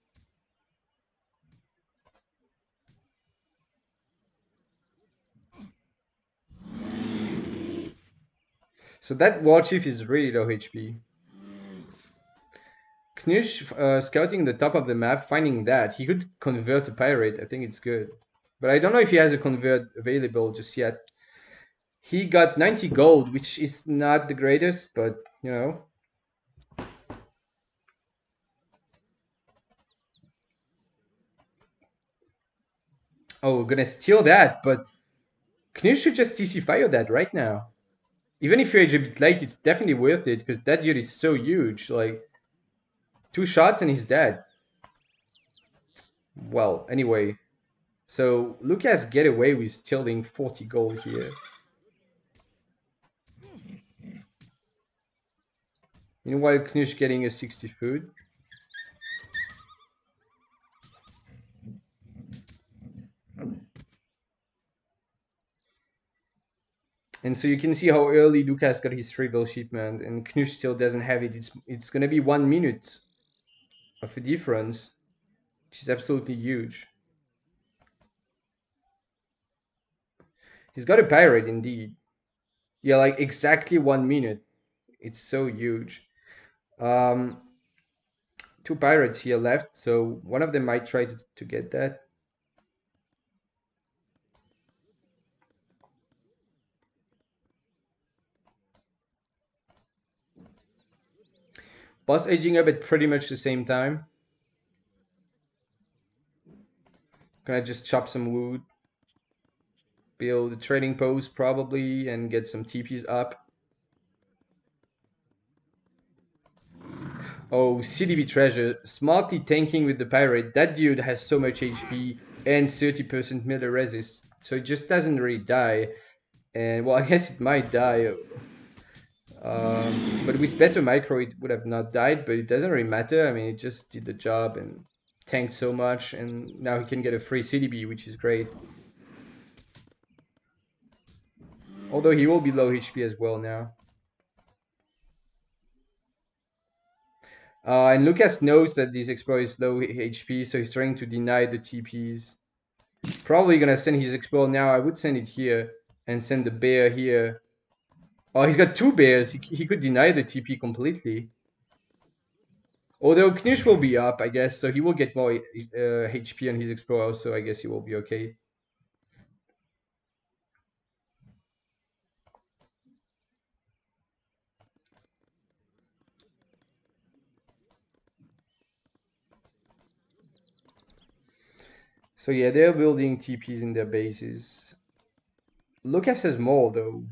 So that WarChief is really low HP. Knusch scouting the top of the map, finding that. He could convert a pirate, I think it's good. But I don't know if he has a convert available just yet. He got 90 gold, which is not the greatest, but, you know. Oh, we're gonna steal that, but Knusch should just TC fire that right now. Even if you age a bit late, it's definitely worth it, because that dude is so huge. Like, 2 shots and he's dead. Well, anyway. So, Lucas get away with stealing 40 gold here. Meanwhile, Knusch getting a 60 food. And so you can see how early Lucas got his trivial shipment, and Knusch still doesn't have it. It's gonna be 1 minute of a difference, which is absolutely huge. He's got a pirate indeed. Yeah, like exactly 1 minute. It's so huge. 2 pirates here left, so one of them might try to get that. Boss aging up at pretty much the same time. Gonna just chop some wood. Build a trading post probably and get some TPs up. Oh, CDB treasure. Smartly tanking with the pirate. That dude has so much HP and 30% melee resist. So it just doesn't really die. And well, I guess it might die. But with better micro, it would have not died, but it doesn't really matter. I mean, it just did the job and tanked so much, and now he can get a free CDB, which is great. Although he will be low HP as well now. And Lucas knows that this Explorer is low HP, so he's trying to deny the TPs. Probably gonna send his Explorer now. I would send it here and send the bear here. Oh, he's got 2 bears. He could deny the TP completely. Although Knusch will be up, I guess, so he will get more HP on his Explorer, so I guess he will be okay. So yeah, they're building TPs in their bases. Lucas has more though,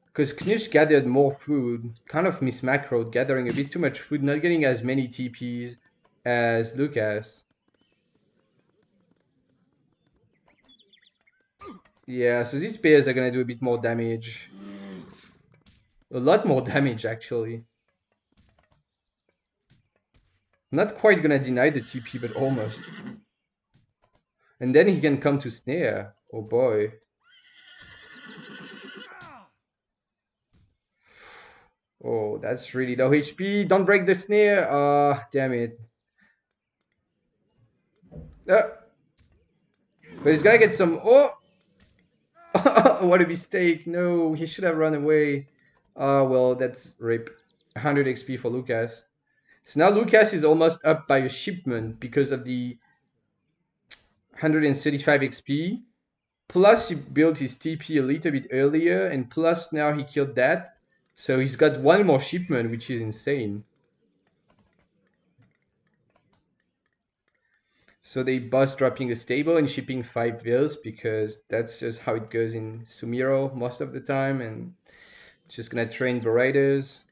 because Knusch gathered more food, kind of mismacroed, gathering a bit too much food, not getting as many TPs as Lucas. Yeah, so these bears are gonna do a bit more damage. A lot more damage actually. Not quite gonna deny the TP, but almost. And then he can come to snare. Oh boy. Oh, that's really low HP. Don't break the snare. Damn it. But he's gonna get some. Oh! What a mistake. No, he should have run away. Well, that's rip. 100 XP for Lucas. So now Lucas is almost up by a shipment because of the 135 XP. Plus he built his TP a little bit earlier, and plus now he killed that. So he's got 1 more shipment, which is insane. So they bust dropping a stable and shipping 5 vills because that's just how it goes in Sumiro most of the time, and just gonna train Berators.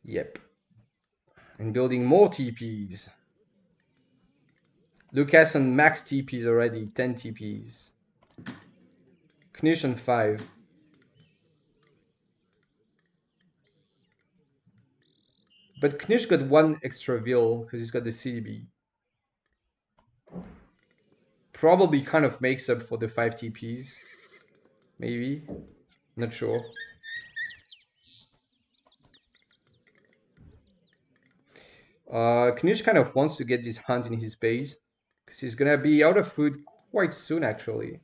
Yep. And building more TPs. Lucas on max TPs already, 10 TPs. Knusch on 5. But Knusch got 1 extra vill because he's got the CDB. Probably kind of makes up for the 5 TPs. Maybe. Not sure. Knusch kind of wants to get this hunt in his base because he's gonna be out of food quite soon actually.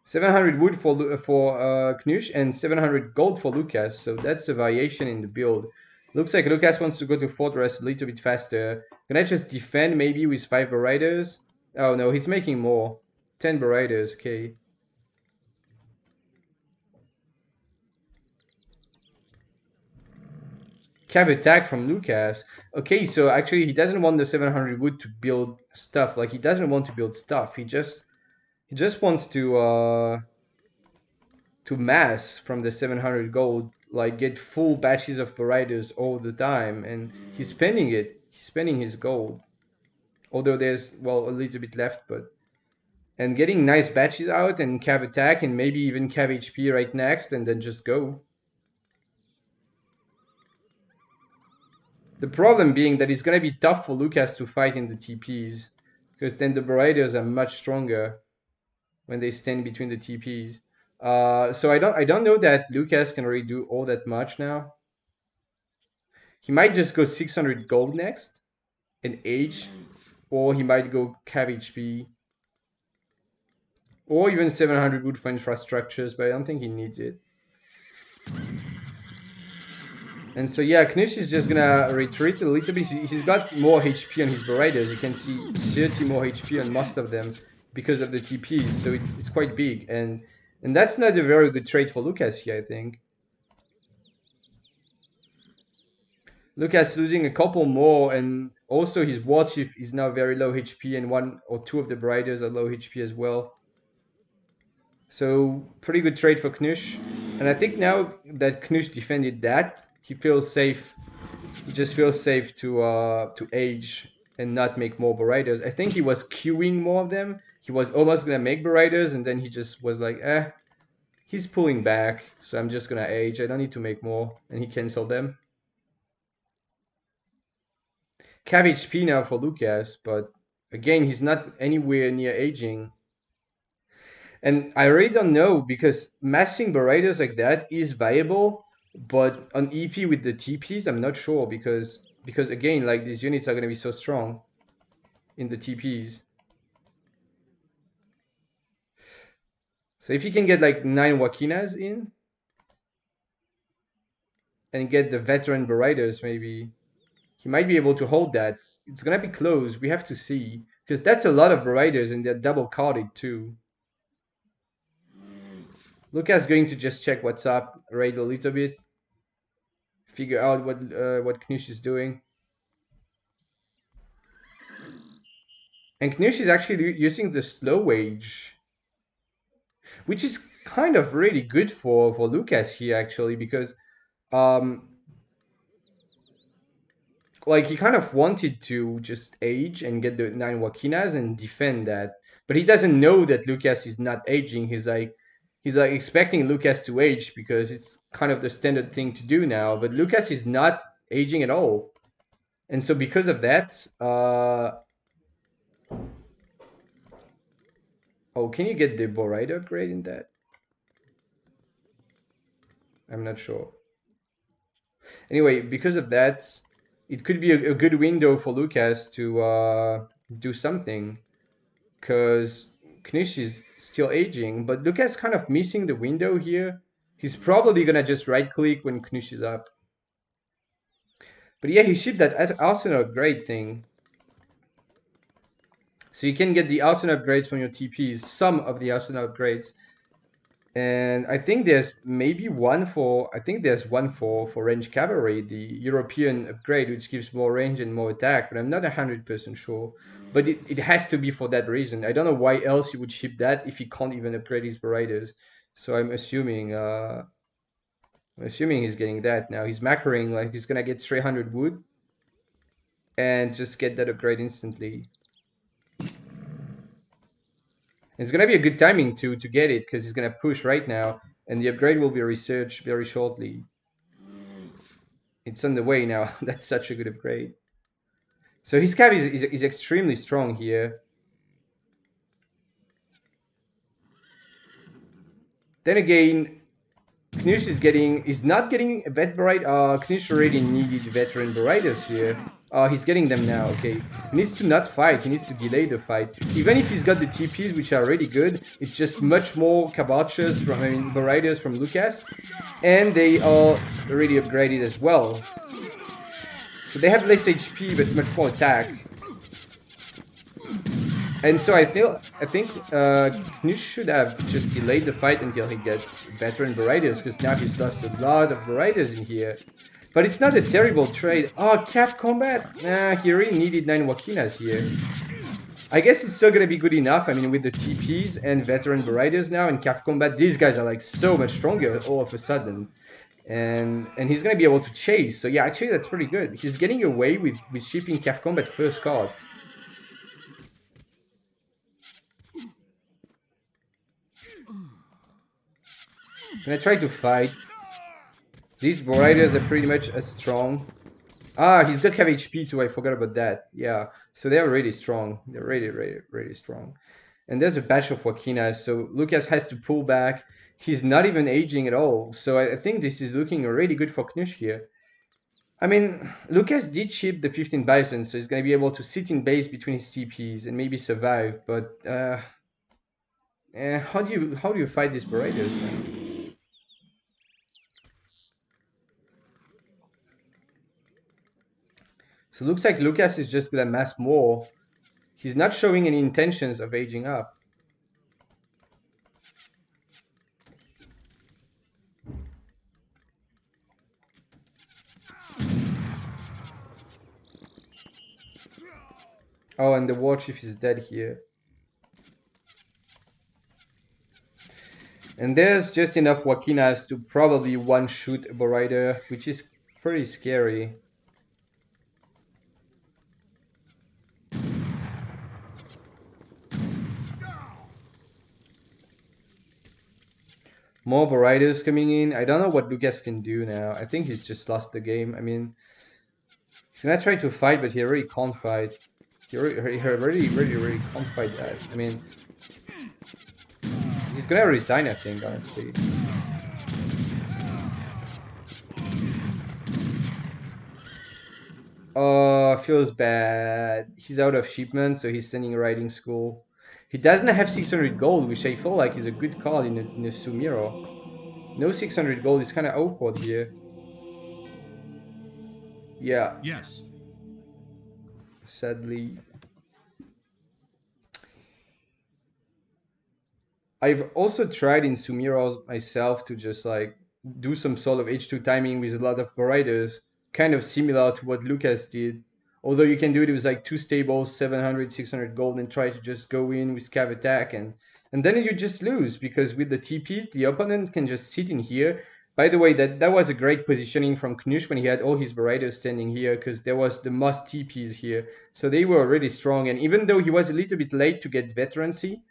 700 wood for Knusch and 700 gold for Lucas, so that's a variation in the build. Looks like Lucas wants to go to Fortress a little bit faster. Can I just defend maybe with 5 Berators? Oh no, he's making more. 10 Berators, okay. Cav attack from Lucas. Okay, so actually he doesn't want the 700 wood to build stuff. Like he doesn't want to build stuff. He just wants to mass from the 700 gold, like get full batches of Berators all the time, and he's spending it. He's spending his gold. Although there's, well, a little bit left, but... And getting nice batches out and Cav attack and maybe even Cav HP right next and then just go. The problem being that it's going to be tough for Lucas to fight in the TPs, because then the Berators are much stronger when they stand between the TPs. So I don't know that Lucas can really do all that much now. He might just go 600 gold next and H, or he might go Cav HP, or even 700 wood for infrastructures, but I don't think he needs it. And so yeah, Knusch is just gonna retreat a little bit. He's got more HP on his Berators. You can see 30 more HP on most of them because of the TPs, so it's quite big. And that's not a very good trade for Lucas here, I think. Lucas losing a couple more, and also his WarChief is now very low HP, and 1 or 2 of the Berators are low HP as well. So pretty good trade for Knusch. And I think now that Knusch defended that, he feels safe. He just feels safe to age and not make more Bariders. I think he was queuing more of them. He was almost gonna make Bariders, and then he just was like, he's pulling back, so I'm just gonna age. I don't need to make more, and he canceled them. Cav HP now for Lucas, but again, he's not anywhere near aging. And I really don't know, because massing Bariders like that is viable, but on EP with the TPs, I'm not sure, because again, like, these units are gonna be so strong in the TPs. So if you can get like 9 Wakinas in and get the veteran Bariders, maybe he might be able to hold that. It's gonna be close. We have to see, because that's a lot of Bariders and they're double carded too. Lucas going to just check what's up, raid a little bit, figure out what Knusch is doing. And Knusch is actually using the slow wage, which is kind of really good for Lucas here, actually, because like, he kind of wanted to just age and get the 9 Wakinas and defend that, but he doesn't know that Lucas is not aging. He's like expecting Lucas to age because it's kind of the standard thing to do now, but Lucas is not aging at all. And so because of that, oh, can you get the Boride upgrade in that? I'm not sure. Anyway, because of that, it could be a good window for Lucas to do something, because Knusch is still aging, but Lucas kind of missing the window here. He's probably gonna just right click when Knusch is up. But yeah, he shipped that arsenal upgrade thing. So you can get the arsenal upgrades from your TPs, some of the arsenal upgrades. And I think there's maybe one for range cavalry, the European upgrade, which gives more range and more attack, but I'm not 100% sure. But it has to be for that reason. I don't know why else he would ship that if he can't even upgrade his Bariders. So I'm assuming he's getting that now. He's macroing, like, he's gonna get 300 wood and just get that upgrade instantly. It's gonna be a good timing to get it, because he's gonna push right now, and the upgrade will be researched very shortly. It's on the way now. That's such a good upgrade. So his cav is extremely strong here. Then again, Knusch is not getting a vet Baride. Knusch already needed veteran Bariders here. He's getting them now, okay. He needs to not fight, he needs to delay the fight. Even if he's got the TPs, which are already good, it's just much more Kabachas Bariders from Lucas. And they are already upgraded as well. So they have less HP, but much more attack. And so I think Knusch should have just delayed the fight until he gets veteran Bariders, because now he's lost a lot of Bariders in here. But it's not a terrible trade. Oh, calf combat? Nah, he really needed 9 Wakinas here. I guess it's still gonna be good enough. I mean, with the TPs and veteran Bariders now and calf combat, these guys are like so much stronger all of a sudden. And he's gonna be able to chase. So yeah, actually that's pretty good. He's getting away with shipping calf combat first card. Gonna try to fight. These Bariders are pretty much as strong. He's got have HP too, I forgot about that. Yeah, so they're really strong. They're really strong. And there's a batch of Wakinas, so Lucas has to pull back. He's not even aging at all. So I think this is looking really good for Knusch here. I mean, Lucas did ship the 15 Bison, so he's going to be able to sit in base between his TPs and maybe survive, but how do you fight these Bariders now? So it looks like Lucas is just gonna mass more. He's not showing any intentions of aging up. Oh, and the WarChief is dead here. And there's just enough Wakinas to probably one-shoot a Borrider, which is pretty scary. More Borriders coming in. I don't know what Lucas can do now. I think he's just lost the game. I mean, he's gonna try to fight, but he already can't fight. He really can't fight that. I mean, he's gonna resign, I think, honestly. Oh, feels bad. He's out of shipment, so he's sending riding school. He doesn't have 600 gold, which I feel like is a good call in a Sumiro. No 600 gold is kind of awkward here. Yeah. Yes. Sadly. I've also tried in Sumiros myself to just like do some sort of H2 timing with a lot of Borriders, kind of similar to what Lucas did. Although you can do it with like 2 stables, 700, 600 gold, and try to just go in with cav attack, and then you just lose because with the TPs, the opponent can just sit in here. By the way, that was a great positioning from Knusch when he had all his Borriders standing here because there was the most TPs here. So they were really strong, and even though he was a little bit late to get veterancy,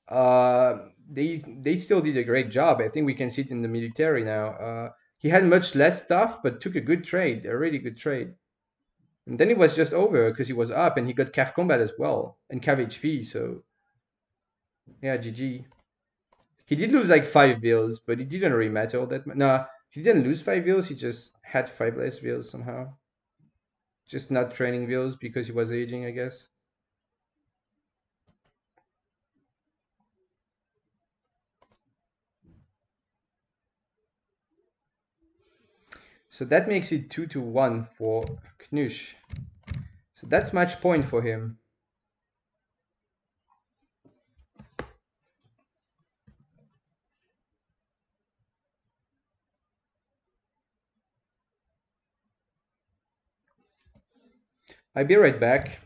they still did a great job. I think we can see it in the military now. He had much less stuff, but took a good trade, a really good trade. And then it was just over because he was up and he got Cav combat as well and Cav HP. So yeah, GG. He did lose like 5 vills, but it didn't really matter all that much. No, he didn't lose 5 vills. He just had 5 less vills somehow. Just not training vills because he was aging, I guess. So that makes it 2-1 for Knusch. So that's match point for him. I'll be right back.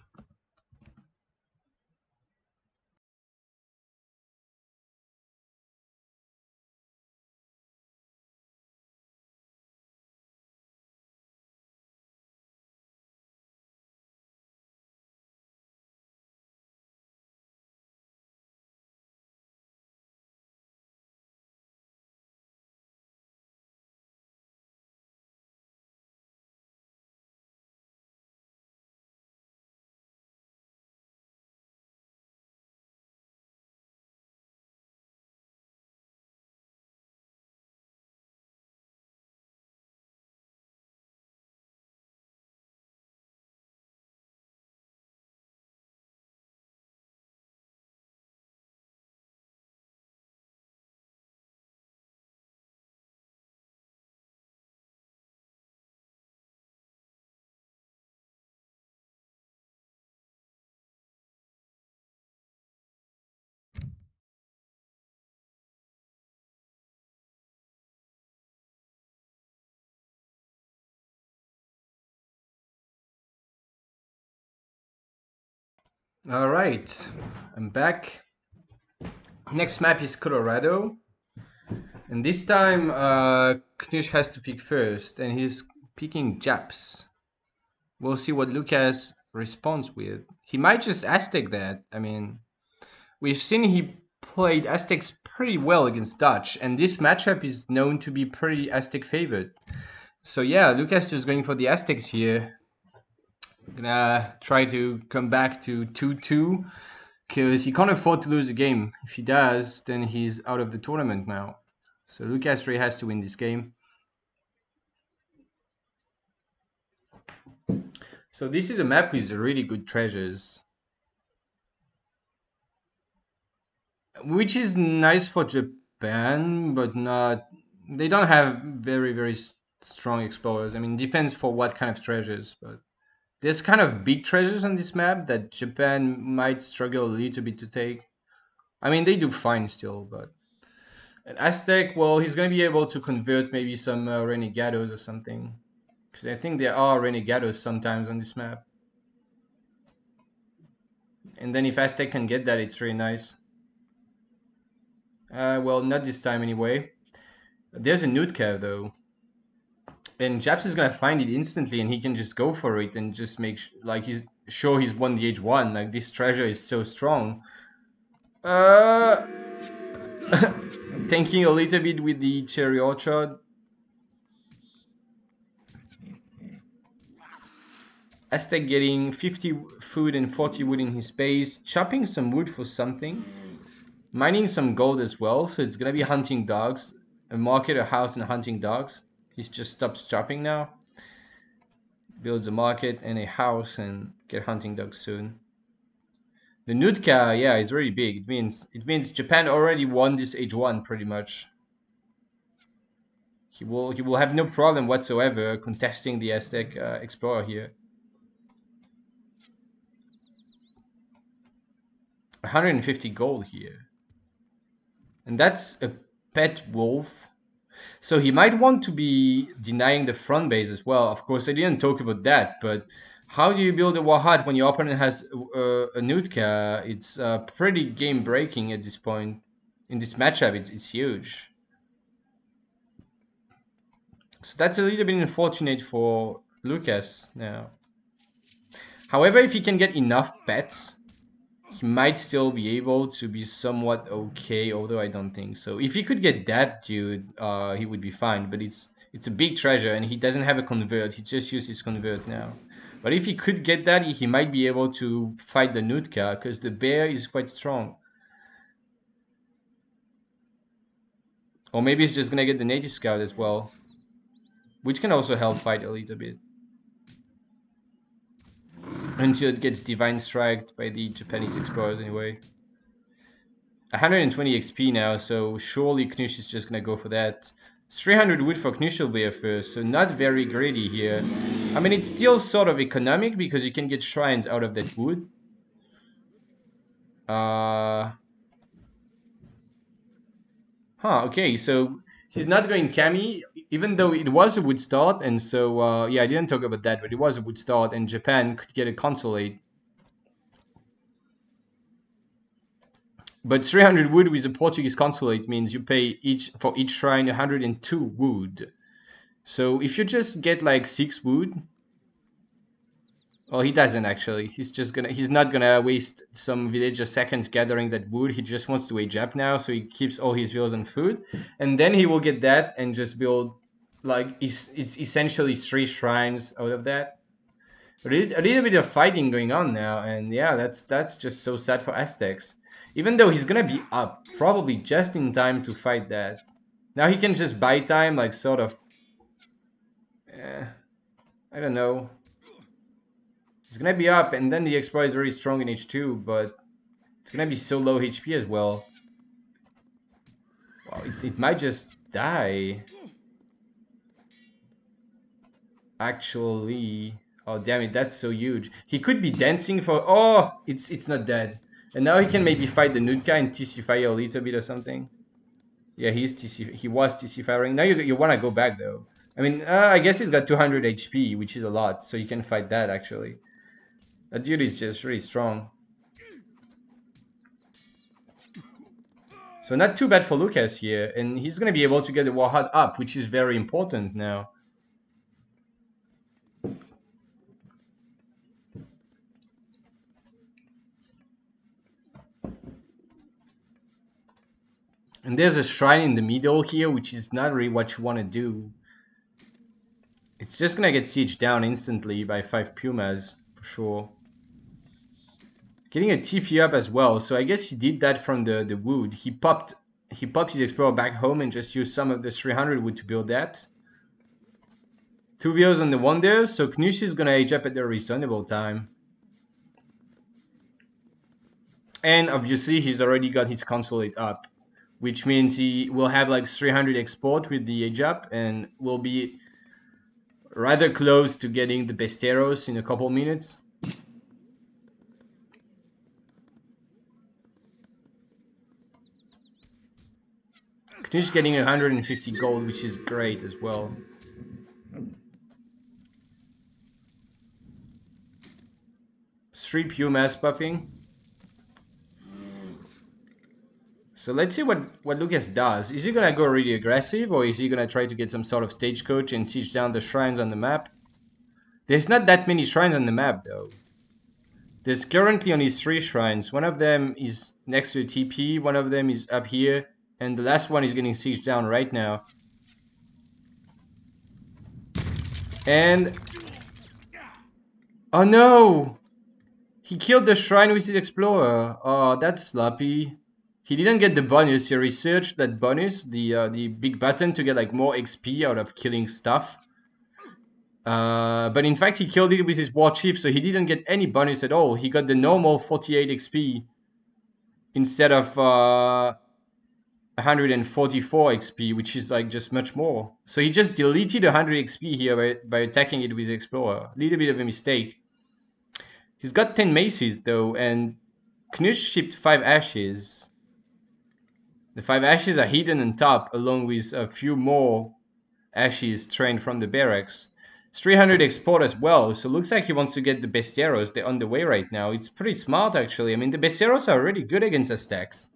All right, I'm back. Next map is Colorado. And this time, Knusch has to pick first, and he's picking Japs. We'll see what Lucas responds with. He might just Aztec that. I mean, we've seen he played Aztecs pretty well against Dutch, and this matchup is known to be pretty Aztec favored. So yeah, Lucas just going for the Aztecs here. Gonna try to come back to 2-2 because he can't afford to lose the game. If he does, then he's out of the tournament now. So Lucas really has to win this game. So this is a map with really good treasures, which is nice for Japan, but not. They don't have very strong explorers. I mean, depends for what kind of treasures, but there's kind of big treasures on this map that Japan might struggle a little bit to take. I mean, they do fine still, but an Aztec, well, he's going to be able to convert maybe some Renegados or something. Because I think there are Renegados sometimes on this map. And then if Aztec can get that, it's really nice. Well, not this time anyway. There's a Nutka though. And Japs is gonna find it instantly, and he can just go for it and just make like he's sure he's won the H1. Like this treasure is so strong. Tanking a little bit with the cherry orchard. Aztec getting 50 food and 40 wood in his base, chopping some wood for something, mining some gold as well. So it's gonna be hunting dogs, a market, a house, and hunting dogs. He's just stops chopping now. Builds a market and a house and get hunting dogs soon. The Nutka, yeah, is really big. It means Japan already won this H1 pretty much. He will have no problem whatsoever contesting the Aztec explorer here. 150 gold here, and that's a pet wolf. So he might want to be denying the front base as well. Of course, I didn't talk about that, but how do you build a war hut when your opponent has a Nutka? It's pretty game breaking at this point. In this matchup, it's huge. So that's a little bit unfortunate for Lucas now. However, if he can get enough pets, he might still be able to be somewhat okay, although I don't think so. If he could get that dude, he would be fine, but it's a big treasure and he doesn't have a convert. He just uses convert now. But if he could get that, he might be able to fight the Nutka, because the bear is quite strong. Or maybe he's just gonna get the native scout as well, which can also help fight a little bit. Until it gets divine striked by the Japanese explorers anyway. 120 XP now, so surely Knusch is just gonna go for that. 300 wood for Knuschelbär first, so not very greedy here. I mean, it's still sort of economic because you can get shrines out of that wood. Okay, so he's not going Kami, even though it was a wood start, and so, yeah, I didn't talk about that, but it was a wood start, and Japan could get a consulate. But 300 wood with a Portuguese consulate means you pay for each shrine 102 wood. So if you just get like 6 wood, well, he doesn't actually. He's not gonna waste some villager seconds gathering that wood. He just wants to age up now, so he keeps all his villas on food, and then he will get that and just build like it's essentially 3 shrines out of that. A little bit of fighting going on now, and yeah, that's just so sad for Aztecs. Even though he's gonna be up, probably just in time to fight that. Now he can just buy time, like sort of. I don't know. He's gonna be up, and then the Explorer is very strong in H2, but it's gonna be so low HP as well. Wow, it might just die. Actually, oh damn it, that's so huge. He could be dancing for. Oh, it's not dead. And now he can maybe fight the Nutka and TC fire a little bit or something. Yeah, he was TC firing. Now you want to go back though. I mean, I guess he's got 200 HP, which is a lot, so you can fight that actually. That dude is just really strong. So not too bad for Lucas here, and he's going to be able to get the war hut up, which is very important now. And there's a shrine in the middle here, which is not really what you want to do. It's just gonna get sieged down instantly by 5 Pumas, for sure. Getting a TP up as well, so I guess he did that from the wood. He popped his Explorer back home and just used some of the 300 wood to build that. 2 villas on the Wonder, so Knusch is gonna age up at a reasonable time. And obviously he's already got his consulate up, which means he will have like 300 export with the age up and will be rather close to getting the Besteros in a couple minutes. Knusch getting 150 gold, which is great as well. Three Pumas buffing. So let's see what Lucas does. Is he gonna go really aggressive, or is he gonna try to get some sort of stagecoach and siege down the shrines on the map? There's not that many shrines on the map though. There's currently only 3 shrines. One of them is next to the TP, one of them is up here, and the last one is getting sieged down right now. And... oh no! He killed the shrine with his explorer. Oh, that's sloppy. He didn't get the bonus. He researched that bonus, the big button to get like more XP out of killing stuff. But in fact, he killed it with his WarChief, so he didn't get any bonus at all. He got the normal 48 XP instead of 144 XP, which is like just much more. So he just deleted 100 XP here by attacking it with Explorer. A little bit of a mistake. He's got 10 maces though, and Knusch shipped 5 ashes. The 5 ashes are hidden on top, along with a few more ashes trained from the barracks. It's 300 export as well, so looks like he wants to get the bestiaros. They're on the way right now. It's pretty smart actually. I mean, the bestiaros are really good against Aztecs.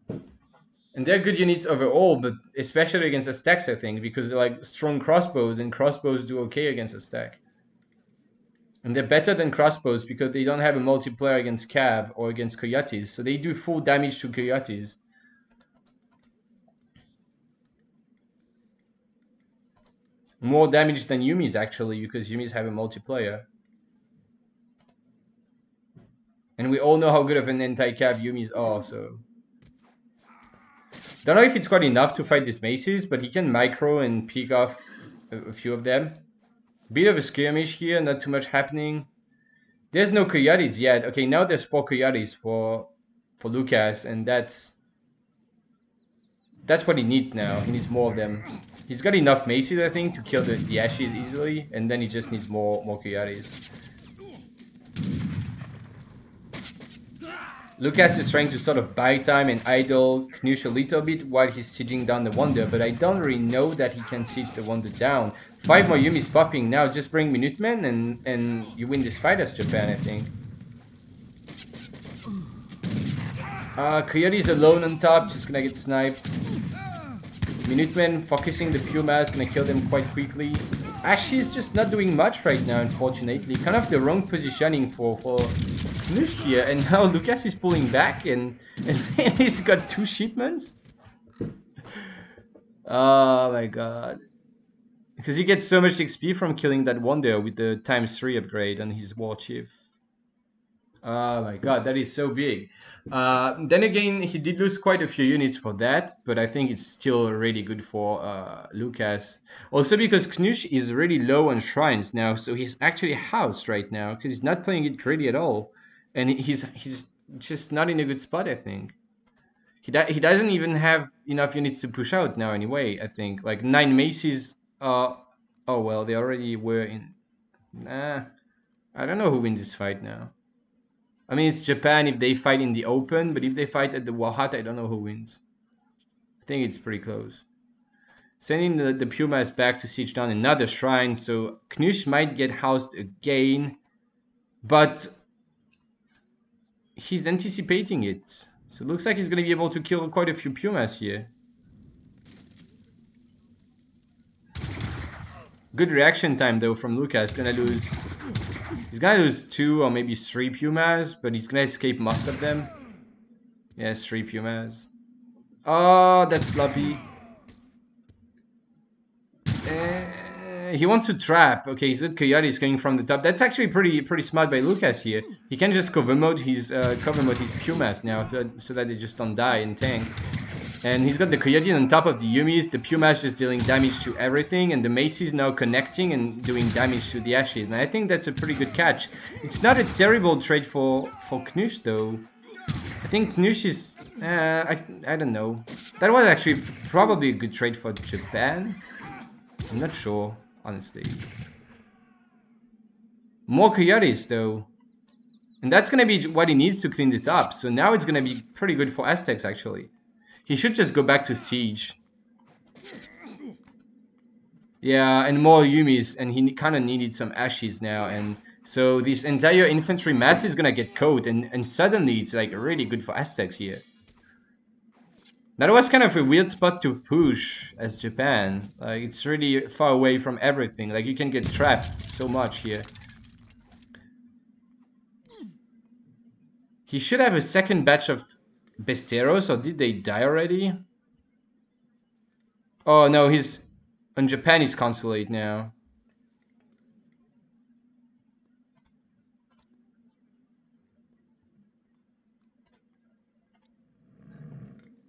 And they're good units overall, but especially against Aztecs, I think, because they're like strong crossbows, and crossbows do okay against Aztec. And they're better than crossbows because they don't have a multiplayer against Cav or against Coyotes, so they do full damage to Coyotes. More damage than Yumis actually, because Yumis have a multiplayer. And we all know how good of an anti-cav Yumis are, so... don't know if it's quite enough to fight these maces, but he can micro and pick off a few of them. Bit of a skirmish here, not too much happening. There's no Coyotes yet. Okay, now there's 4 Coyotes for Lucas, and that's what he needs now. He needs more of them. He's got enough maces, I think, to kill the ashes easily, and then he just needs more Coyotes. Lucas is trying to sort of buy time and idle Knusch a little bit while he's sieging down the Wonder, but I don't really know that he can siege the Wonder down. 5 more Yumis popping now. Just bring Minutemen and you win this fight as Japan, I think. Coyote's alone on top, just gonna get sniped. Minutemen focusing the Pumas, gonna kill them quite quickly. Ashes just not doing much right now, unfortunately. Kind of the wrong positioning for Knusch here, and now Lucas is pulling back, and he's got 2 shipments. Oh my god. Because he gets so much XP from killing that Wonder with the ×3 upgrade on his WarChief. Oh my god, that is so big. Then again, he did lose quite a few units for that, but I think it's still really good for Lucas. Also because Knusch is really low on shrines now, so he's actually housed right now, because he's not playing it greedy at all. And he's just not in a good spot, I think. He doesn't even have enough units to push out now anyway, I think. Like 9 maces, oh well, they already were in... Nah, I don't know who wins this fight now. I mean, it's Japan if they fight in the open, but if they fight at the Wahat, I don't know who wins. I think it's pretty close. Sending the Pumas back to siege down another shrine, so Knusch might get housed again, but he's anticipating it. So it looks like he's going to be able to kill quite a few Pumas here. Good reaction time though from Lucas. He's gonna lose 2 or maybe 3 Pumas, but he's gonna escape most of them. Yes, 3 Pumas. Oh, that's sloppy. He wants to trap. Okay, he's got Coyotes coming from the top. That's actually pretty smart by Lucas here. He can just cover mode his Pumas now, so that they just don't die and tank. And he's got the Coyote on top of the Yumis, the Pumas just dealing damage to everything, and the Maces now connecting and doing damage to the Ashes. And I think that's a pretty good catch. It's not a terrible trade for Knusch though. I think Knusch is... I don't know. That was actually probably a good trade for Japan. I'm not sure, honestly. More Coyotes though. And that's going to be what he needs to clean this up. So now it's going to be pretty good for Aztecs actually. He should just go back to siege. Yeah, and more Yumis, and he kind of needed some ashes now, and so this entire infantry mass is gonna get caught, and suddenly it's like really good for Aztecs here. That was kind of a weird spot to push as Japan. Like, it's really far away from everything. Like, you can get trapped so much here. He should have a second batch of Besteros, or did they die already? Oh no, he's on Japanese consulate now.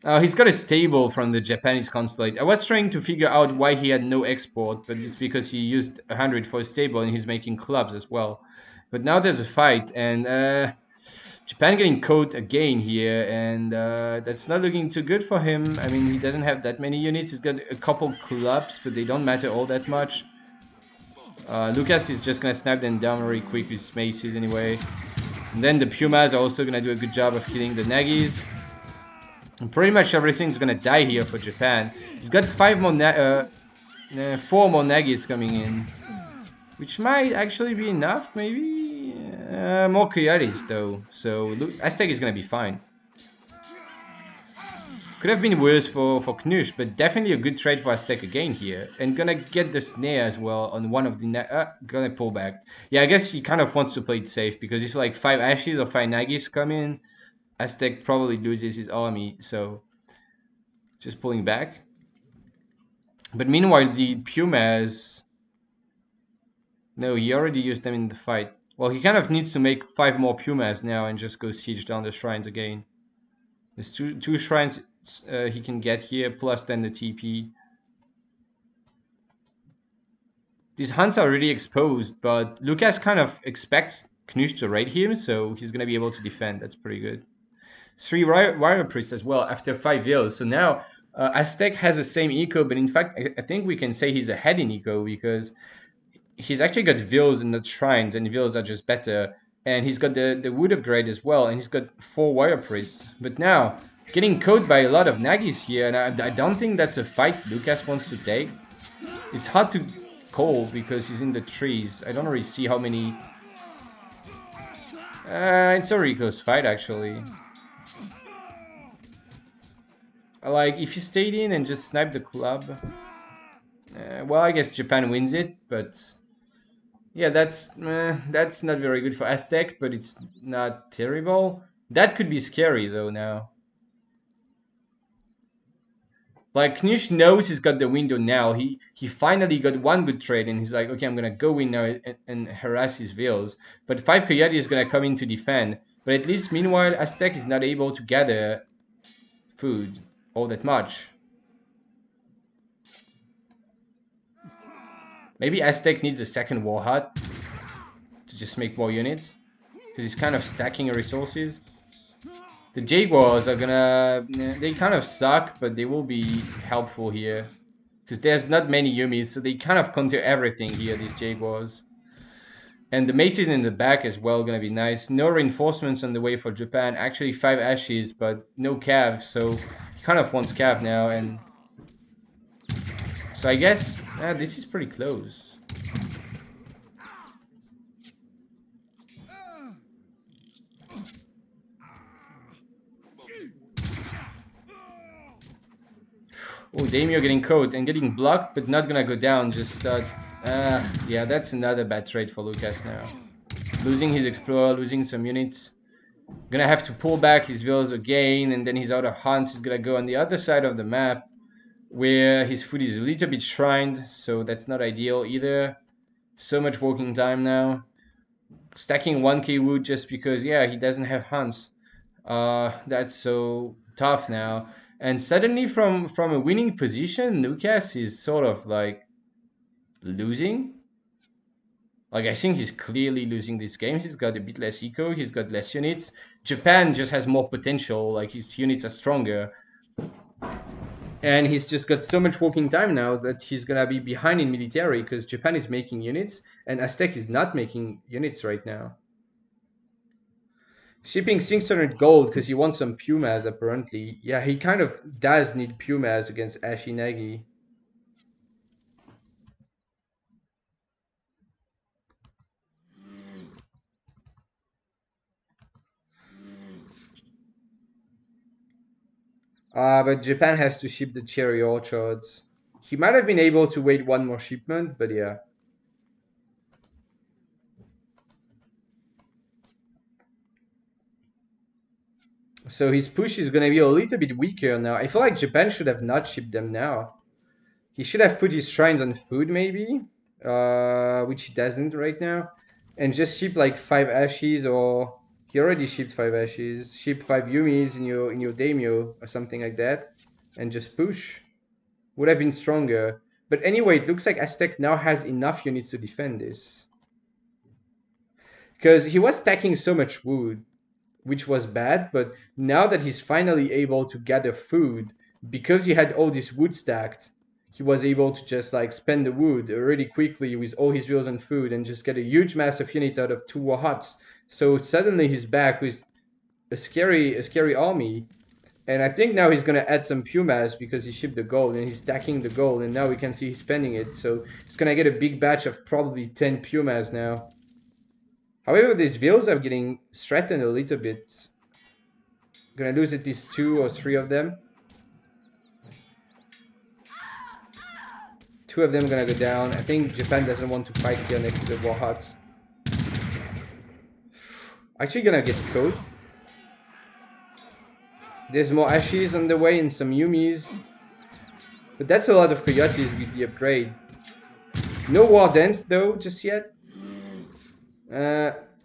Oh, he's got a stable from the Japanese consulate. I was trying to figure out why he had no export, but it's because he used 100 for a stable and he's making clubs as well. But now there's a fight, and Japan getting caught again here, and that's not looking too good for him. I mean, he doesn't have that many units. He's got a couple clubs, but they don't matter all that much. Lucas is just gonna snap them down very quick with maces anyway. And then the Pumas are also gonna do a good job of killing the Nagis. And pretty much everything's gonna die here for Japan. He's got 4 more Nagis coming in, which might actually be enough, maybe? More Coyotes though, so Aztec is gonna be fine. Could have been worse for Knusch, but definitely a good trade for Aztec again here. And gonna get the snare as well on one of the... gonna pull back. Yeah, I guess he kind of wants to play it safe, because if like 5 Ashes or 5 Nagis come in, Aztec probably loses his army, so... just pulling back. But meanwhile, the Pumas... no, he already used them in the fight. Well, he kind of needs to make 5 more Pumas now and just go siege down the shrines again. There's two shrines he can get here, plus then the TP. These hunts are really exposed, but Lucas kind of expects Knusch to raid him, so he's going to be able to defend. That's pretty good. 3 Warrior Priests as well after 5 vills. So now Aztec has the same eco, but in fact I think we can say he's ahead in eco, because he's actually got vills and not shrines, and vills are just better. And he's got the wood upgrade as well, and he's got 4 Warrior Priests. But now, getting caught by a lot of Nagis here, and I don't think that's a fight Lucas wants to take. It's hard to call because he's in the trees. I don't really see how many... it's a really close fight, actually. Like, if he stayed in and just sniped the club... well, I guess Japan wins it, but... yeah, that's not very good for Aztec, but it's not terrible. That could be scary, though, now. Like, Knusch knows he's got the window now. He finally got one good trade, and he's like, okay, I'm going to go in now and harass his vills. But 5 Coyote is going to come in to defend. But at least, meanwhile, Aztec is not able to gather food all that much. Maybe Aztec needs a second war hut to just make more units, because he's kind of stacking resources. The Jaguars are gonna... they kind of suck, but they will be helpful here, because there's not many Yumis, so they kind of counter everything here, these Jaguars. And the maces in the back as well gonna be nice. No reinforcements on the way for Japan. Actually 5 Ashes, but no Cav, so he kind of wants Cav now. And so I guess this is pretty close. Oh, Daimyo getting caught and getting blocked, but not gonna go down. Just yeah, that's another bad trade for Lucas now. Losing his Explorer, losing some units. Gonna have to pull back his vills again, and then he's out of hunts. He's gonna go on the other side of the map, where his food is a little bit shrined, so that's not ideal either. So much walking time now. Stacking 1k wood just because, yeah, he doesn't have hunts. That's so tough now. And suddenly from a winning position, Lucas is sort of like losing. Like, I think he's clearly losing these games. He's got a bit less eco, he's got less units. Japan just has more potential, like his units are stronger. And he's just got so much walking time now that he's gonna be behind in military, because Japan is making units and Aztec is not making units right now. Shipping 600 gold because he wants some Pumas, apparently. Yeah, he kind of does need Pumas against Ashinagi. But Japan has to ship the cherry orchards. He might have been able to wait one more shipment, but yeah. So his push is gonna be a little bit weaker now. I feel like Japan should have not shipped them now. He should have put his shrines on food maybe, which he doesn't right now, and just ship like 5 ashes, or he already shipped 5 ashes. Ship 5 yumis in your daimyo or something like that, and just push. Would have been stronger. But anyway, it looks like Aztec now has enough units to defend this, because he was stacking so much wood, which was bad. But now that he's finally able to gather food, because he had all this wood stacked, he was able to just like spend the wood really quickly with all his wheels and food and just get a huge mass of units out of 2 war huts. So suddenly he's back with a scary army. And I think now he's gonna add some pumas because he shipped the gold and he's stacking the gold, and now we can see he's spending it. So he's gonna get a big batch of probably 10 pumas now. However, these villas are getting threatened a little bit. Gonna lose at least 2 or 3 of them. 2 of them are gonna go down. I think Japan doesn't want to fight here next to the war huts. Actually gonna get caught. There's more ashes on the way and some yumis. But that's a lot of coyotes with the upgrade. No war dance though, just yet.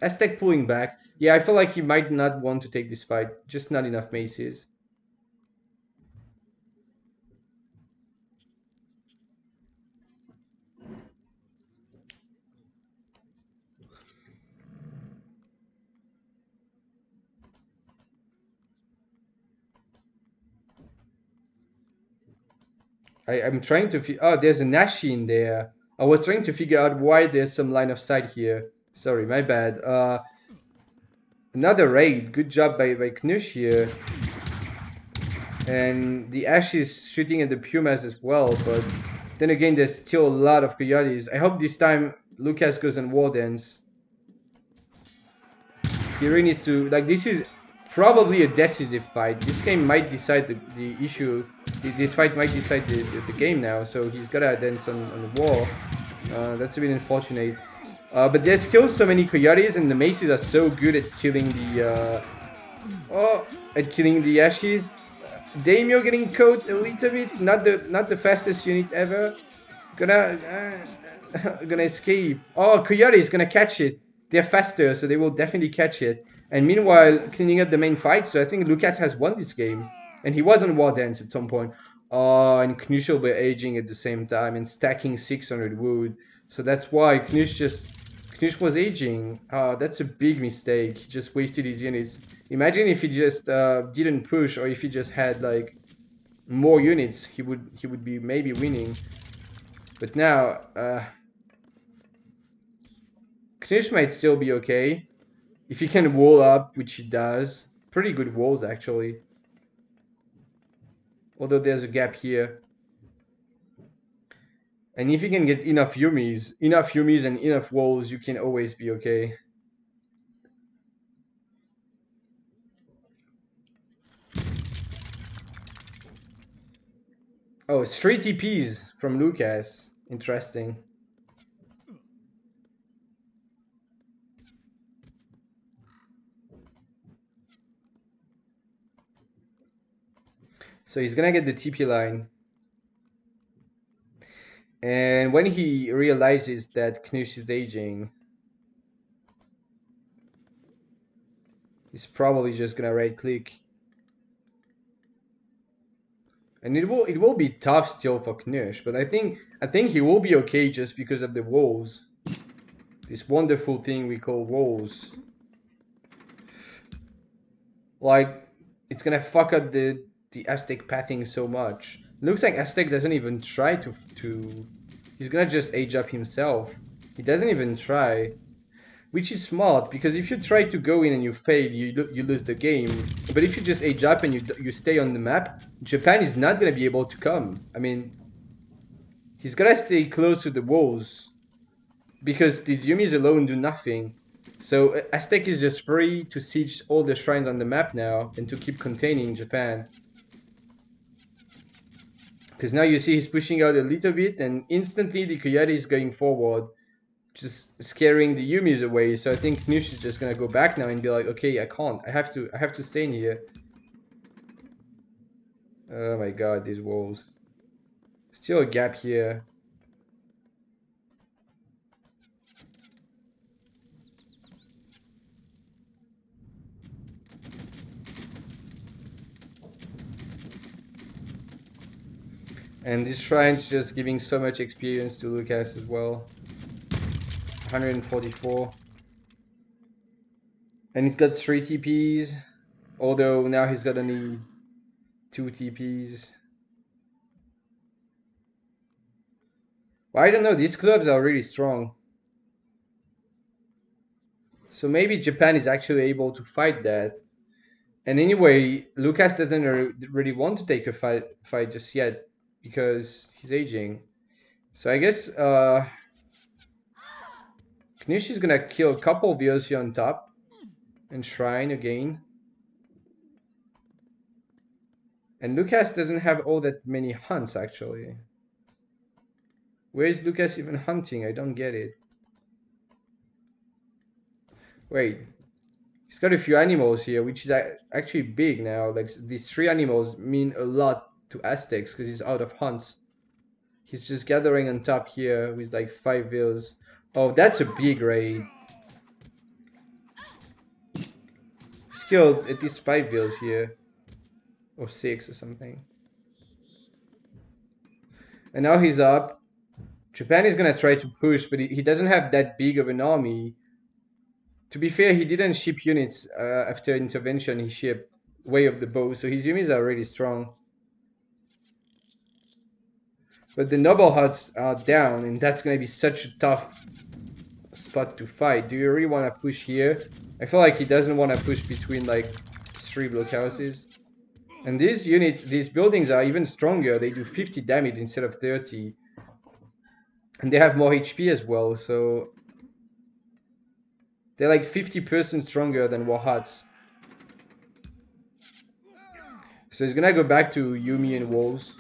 Aztec pulling back. Yeah, I feel like he might not want to take this fight. Just not enough maces. I'm trying to oh, there's a Nashi in there. I was trying to figure out why there's some line of sight here. Sorry, my bad. Another raid. Good job by Knusch here. And the Ash is shooting at the Pumas as well, but then again, there's still a lot of coyotes. I hope this time Lucas goes on war dance. He really needs to, like, this is probably a decisive fight. This game might decide the issue. This fight might decide the game now, so he's gotta dance on the wall. That's a bit unfortunate. But there's still so many coyotes, and the maces are so good at killing the ashes. Daimyo getting caught a little bit. Not the fastest unit ever. Gonna escape. Oh, coyote is gonna catch it. They're faster, so they will definitely catch it. And meanwhile, cleaning up the main fight. So I think Lucas has won this game. And he was on war dance at some point. Oh, and Knuschelbär aging at the same time and stacking 600 wood. So that's why Knusch was aging. That's a big mistake. He just wasted his units. Imagine if he just didn't push, or if he just had like more units, he would be maybe winning. But now, Knusch might still be okay. If he can wall up, which he does. Pretty good walls, actually. Although there's a gap here. And if you can get enough yumis and enough walls, you can always be okay. Oh, 3 TPs from Lucas. Interesting. So he's gonna get the TP line. And when he realizes that Knusch is aging, he's probably just gonna right click. And it will be tough still for Knusch, but I think he will be okay just because of the walls. This wonderful thing we call walls. Like, it's gonna fuck up the Aztec pathing so much. Looks like Aztec doesn't even try to he's gonna just age up himself. He doesn't even try, which is smart, because if you try to go in and you fail, you lose the game. But if you just age up and you stay on the map, Japan is not gonna be able to come. I mean, he's gotta stay close to the walls, because these yumis alone do nothing. So Aztec is just free to siege all the shrines on the map now and to keep containing Japan. Because now you see he's pushing out a little bit, and instantly the Coyote is going forward, just scaring the Yumis away. So I think Knusch is just gonna go back now and be like, okay, I can't. I have to stay in here. Oh my god, these walls. Still a gap here. And this shrine's just giving so much experience to Lucas as well. 144. And he's got 3 TPs. Although now he's got only 2 TPs. Well, I don't know, these clubs are really strong. So maybe Japan is actually able to fight that. And anyway, Lucas doesn't really want to take a fight just yet because he's aging. So I guess Knusch is gonna kill a couple of VOC here on top and shrine again. And Lucas doesn't have all that many hunts actually. Where is Lucas even hunting? I don't get it. Wait, he's got a few animals here, which is actually big now. Like these 3 animals mean a lot to Aztecs because he's out of hunts. He's just gathering on top here with like 5 vills. Oh, that's a big raid. He's killed at least 5 vills here. Or 6 or something. And now he's up. Japan is gonna try to push, but he doesn't have that big of an army. To be fair, he didn't ship units after intervention. He shipped Way of the Bow, so his Yumis are really strong. But the noble huts are down, and that's gonna be such a tough spot to fight. Do you really want to push here? I feel like he doesn't want to push between like 3 blockhouses. And these units, these buildings are even stronger. They do 50 damage instead of 30. And they have more HP as well, so they're like 50% stronger than war huts. So he's gonna go back to Yumi and walls.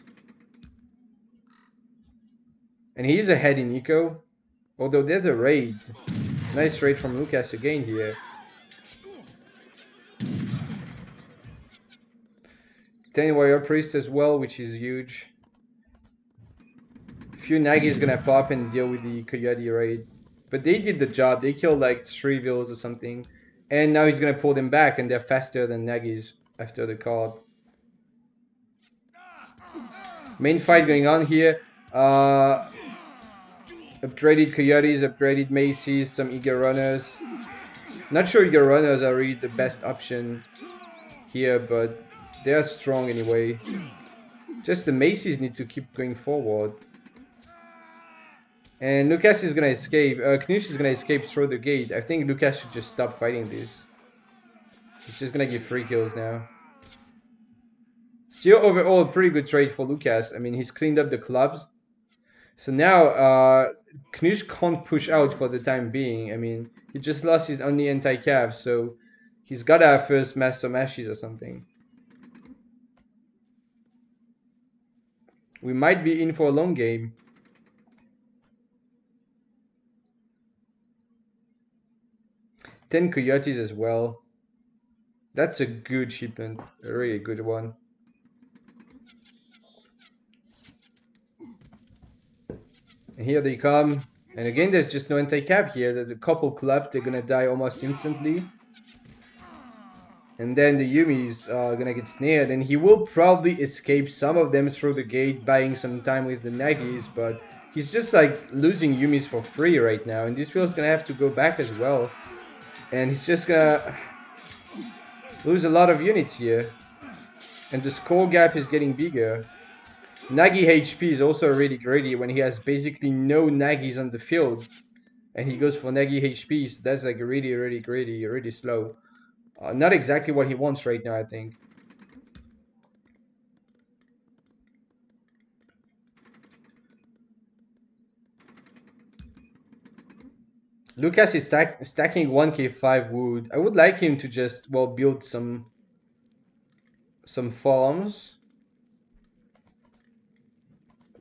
And he's ahead in eco. Although there's a raid. Nice raid from Lucas again here. 10 warrior priest as well, which is huge. A few Nagis gonna pop and deal with the Coyote raid. But they did the job. They killed like 3 vills or something. And now he's gonna pull them back, and they're faster than Nagis after the card. Main fight going on here. Upgraded Coyotes, upgraded Maces, some Eager Runners. Not sure Eager Runners are really the best option here, but they are strong anyway. Just the Maces need to keep going forward. And Lucas is gonna escape. Knusch is gonna escape through the gate. I think Lucas should just stop fighting this. He's just gonna give 3 kills now. Still overall pretty good trade for Lucas. I mean, he's cleaned up the clubs. So now Knusch can't push out for the time being. I mean, he just lost his only anti-cav, so he's gotta have first Master Mashes or something. We might be in for a long game. Ten Coyotes as well. That's a good shipment, a really good one. And here they come. And again, there's just no anti-cav here. There's a couple clubs, they're gonna die almost instantly. And then the Yumis are gonna get snared, and he will probably escape some of them through the gate, buying some time with the Nagis, but he's just like losing Yumis for free right now, and this field's gonna have to go back as well. And he's just gonna lose a lot of units here. And the score gap is getting bigger. Nagi HP is also really greedy when he has basically no Nagis on the field. And he goes for Nagi HP, so that's like really, really greedy, really slow. Not exactly what he wants right now, I think. Lucas is stacking 1k5 wood. I would like him to just, well, build some farms.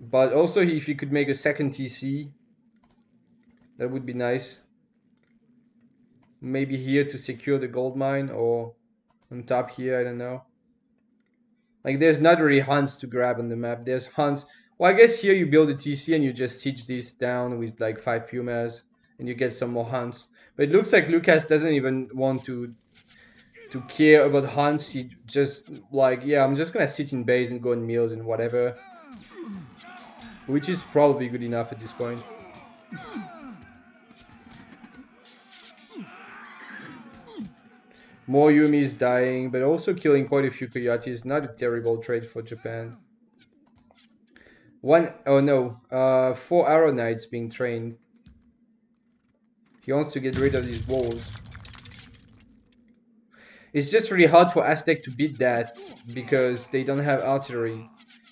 But also if he could make a second TC, that would be nice. Maybe here to secure the gold mine, or on top here, I don't know. Like, there's not really hunts to grab on the map. There's hunts. Well, I guess here you build a TC and you just siege this down with like 5 pumas and you get some more hunts. But it looks like Lucas doesn't even want to care about hunts. He just like, yeah, I'm just gonna sit in base and go on meals and whatever. Which is probably good enough at this point. More Yumis dying, but also killing quite a few coyotes. Not a terrible trade for Japan. 4 arrow knights being trained. He wants to get rid of these walls. It's just really hard for Aztec to beat that because they don't have artillery.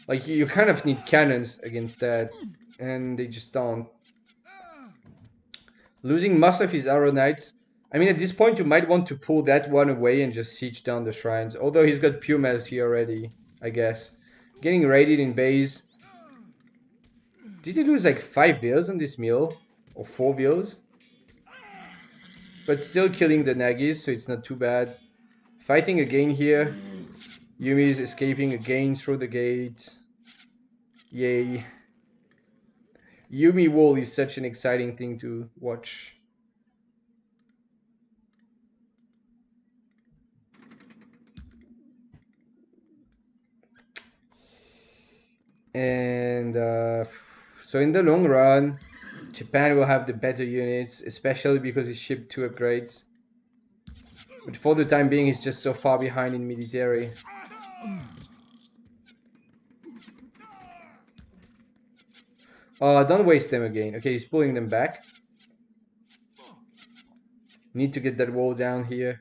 Like, you kind of need cannons against that, and they just don't. Losing most of his arrow knights. I mean, at this point, you might want to pull that one away and just siege down the shrines. Although he's got pumas here already, I guess. Getting raided in base. Did he lose like 5 bills on this meal? Or 4 bills? But still killing the Nagis, so it's not too bad. Fighting again here. Yumi's escaping again through the gate. Yay. Yumi wall is such an exciting thing to watch. And so in the long run, Japan will have the better units, especially because he shipped 2 upgrades. But for the time being, he's just so far behind in military. Don't waste them again. Okay, he's pulling them back. Need to get that wall down here.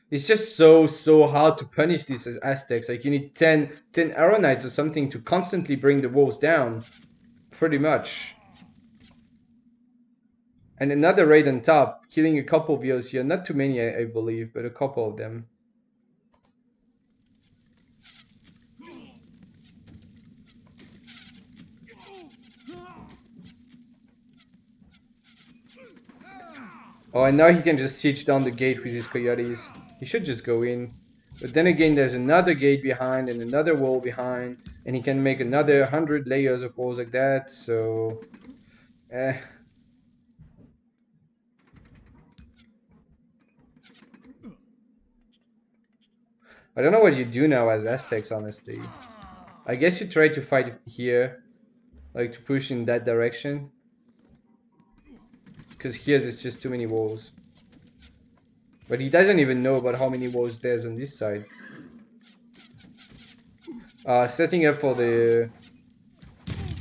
It's just so hard to punish these as Aztecs. Like, you need 10 arrow knights or something to constantly bring the walls down. Pretty much. And another raid on top, killing a couple of VOs here. Not too many, I believe, but a couple of them. Oh, and now he can just siege down the gate with his coyotes. He should just go in. But then again, there's another gate behind and another wall behind. And he can make another 100 layers of walls like that, so... I don't know what you do now as Aztecs, honestly. I guess you try to fight here. Like, to push in that direction. Because here there's just too many walls. But he doesn't even know about how many walls there's on this side. Setting up for the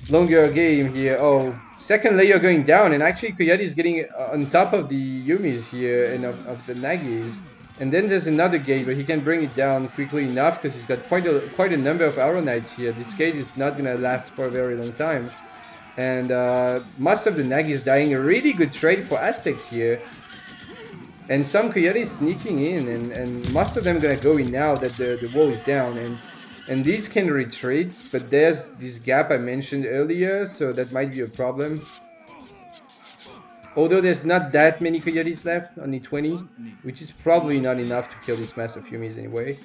longer game here. Oh, second layer going down, and actually Coyote is getting on top of the Yumis here and of the Nagis. And then there's another gate, but he can bring it down quickly enough because he's got quite a number of arrow knights here. This gate is not gonna last for a very long time. And most of the Nagis dying. A really good trade for Aztecs here. And some Coyotes sneaking in, and most of them gonna go in now that the wall is down. And these can retreat, but there's this gap I mentioned earlier, so that might be a problem. Although there's not that many Coyotes left, only 20, which is probably not enough to kill this mass of Yumis anyway.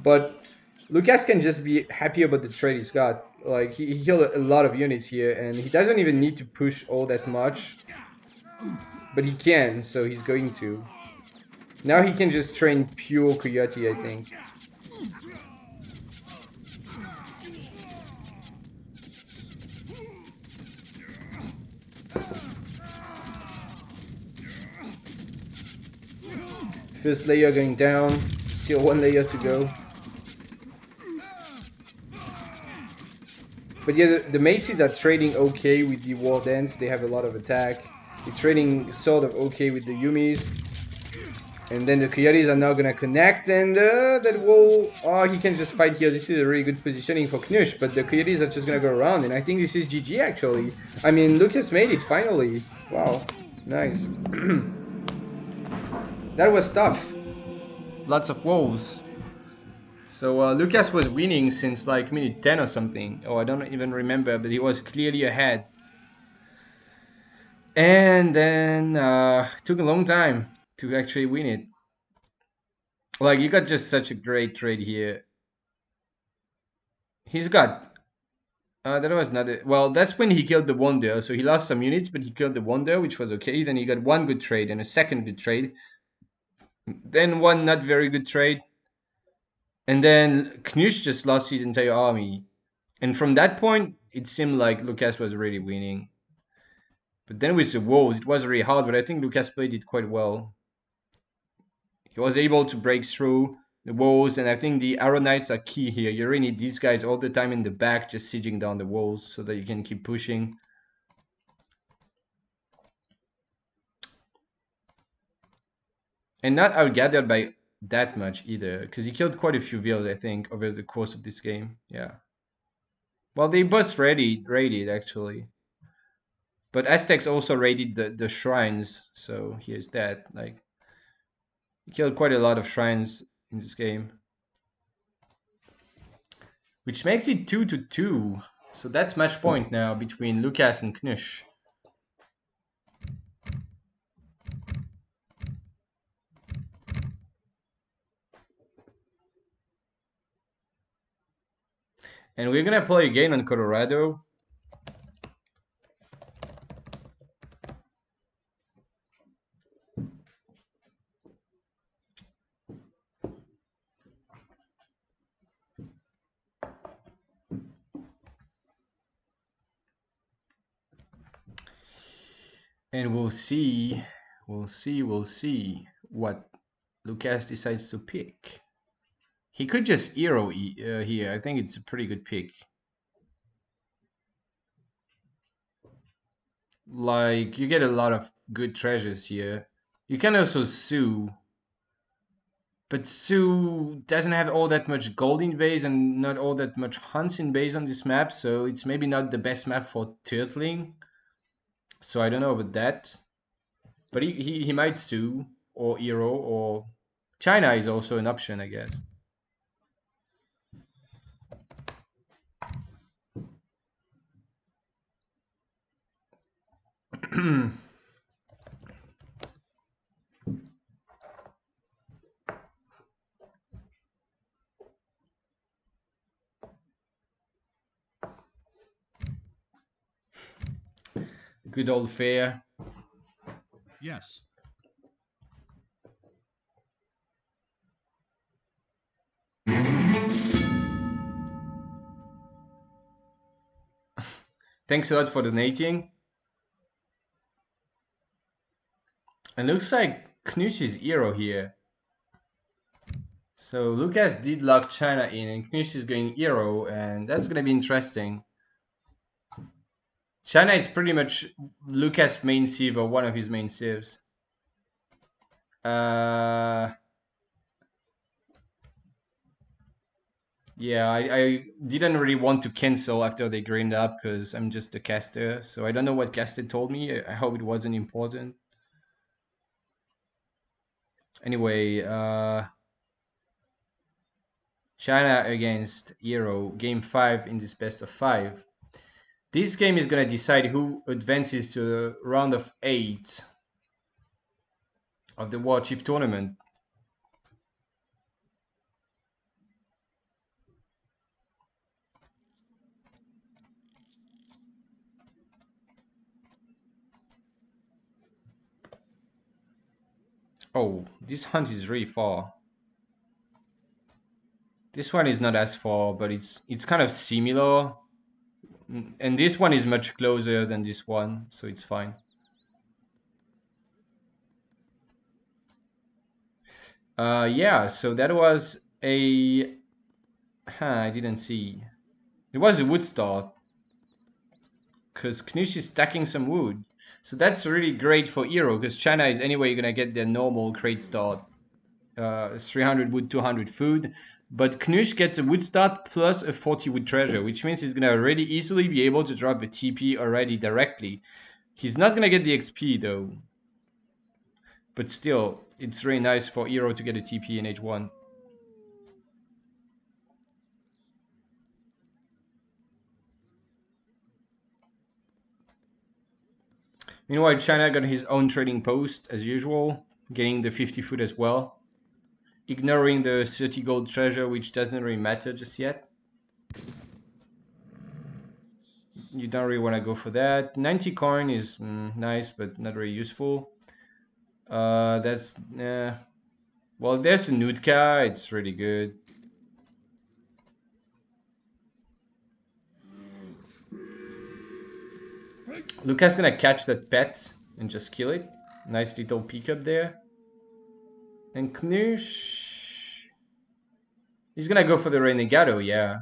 But Lucas can just be happy about the trade he's got. Like, he killed a lot of units here, and he doesn't even need to push all that much. But he can, so he's going to. Now he can just train pure Coyote, I think. First layer going down, still 1 layer to go. But yeah, the Maces are trading okay with the War Dance. They have a lot of attack. They're trading sort of okay with the Yumis. And then the Coyotes are now gonna connect, and that wall... Oh, he can just fight here. This is a really good positioning for Knusch, but the Coyotes are just gonna go around, and I think this is GG actually. I mean, Lucas made it finally. Wow, nice. That was tough. Lots of walls. So Lucas was winning since like minute 10 or something. Oh, I don't even remember, but he was clearly ahead. And then it took a long time to actually win it. Like, you got just such a great trade here. He's got... that was not it. Well, that's when he killed the Wonder. So he lost some units, but he killed the Wonder, which was okay. Then he got one good trade and a second good trade. Then one not very good trade. And then Knusch just lost his entire army. And from that point, it seemed like Lucas was really winning. But then with the walls, it was really hard, but I think Lucas played it quite well. He was able to break through the walls, and I think the Arrow Knights are key here. You really need these guys all the time in the back, just sieging down the walls so that you can keep pushing. And not outgathered by that much either, because he killed quite a few vills, I think, over the course of this game. Yeah. Well, they both raided actually. But Aztecs also raided the shrines, so here's that. Like, he killed quite a lot of shrines in this game. Which makes it 2-2. So that's match point now between Lucas and Knusch. And we're gonna play again on Colorado. And we'll see what Lucas decides to pick. He could just hero here. I think it's a pretty good pick. Like, you get a lot of good treasures here. You can also Sioux. But Sioux doesn't have all that much gold in base and not all that much hunts in base on this map, so it's maybe not the best map for turtling. So I don't know about that. But he might Sioux or hero, or China is also an option, I guess. Good old fair. Yes. Thanks a lot for donating. And looks like Knusch is hero here. So Lucas did lock China in, and Knusch is going hero, and that's gonna be interesting. China is pretty much Lucas' main sieve, or one of his main sieves. Yeah, I didn't really want to cancel after they greened up because I'm just a caster, so I don't know what caster told me. I hope it wasn't important. Anyway, China against Euro, game 5 in this best of 5. This game is gonna decide who advances to the round of 8 of the WarChief tournament. Oh, this hunt is really far. This one is not as far, but it's kind of similar. And this one is much closer than this one, so it's fine. Yeah, so that was a... I didn't see. It was a wood start. Because Knusch is stacking some wood. So that's really great for Hero, because China is anyway gonna get their normal crate start. 300 wood, 200 food. But Knusch gets a wood start plus a 40 wood treasure, which means he's gonna really easily be able to drop the TP already directly. He's not gonna get the XP though. But still, it's really nice for Hero to get a TP in H1. Meanwhile, China got his own trading post as usual, getting the 50 foot as well. Ignoring the 30 gold treasure, which doesn't really matter just yet. You don't really want to go for that. 90 coin is nice, but not very useful. That's... well, there's a Nutka, it's really good. Lucas gonna catch that pet and just kill it. Nice little pickup there. And Knusch... he's gonna go for the Renegado, yeah.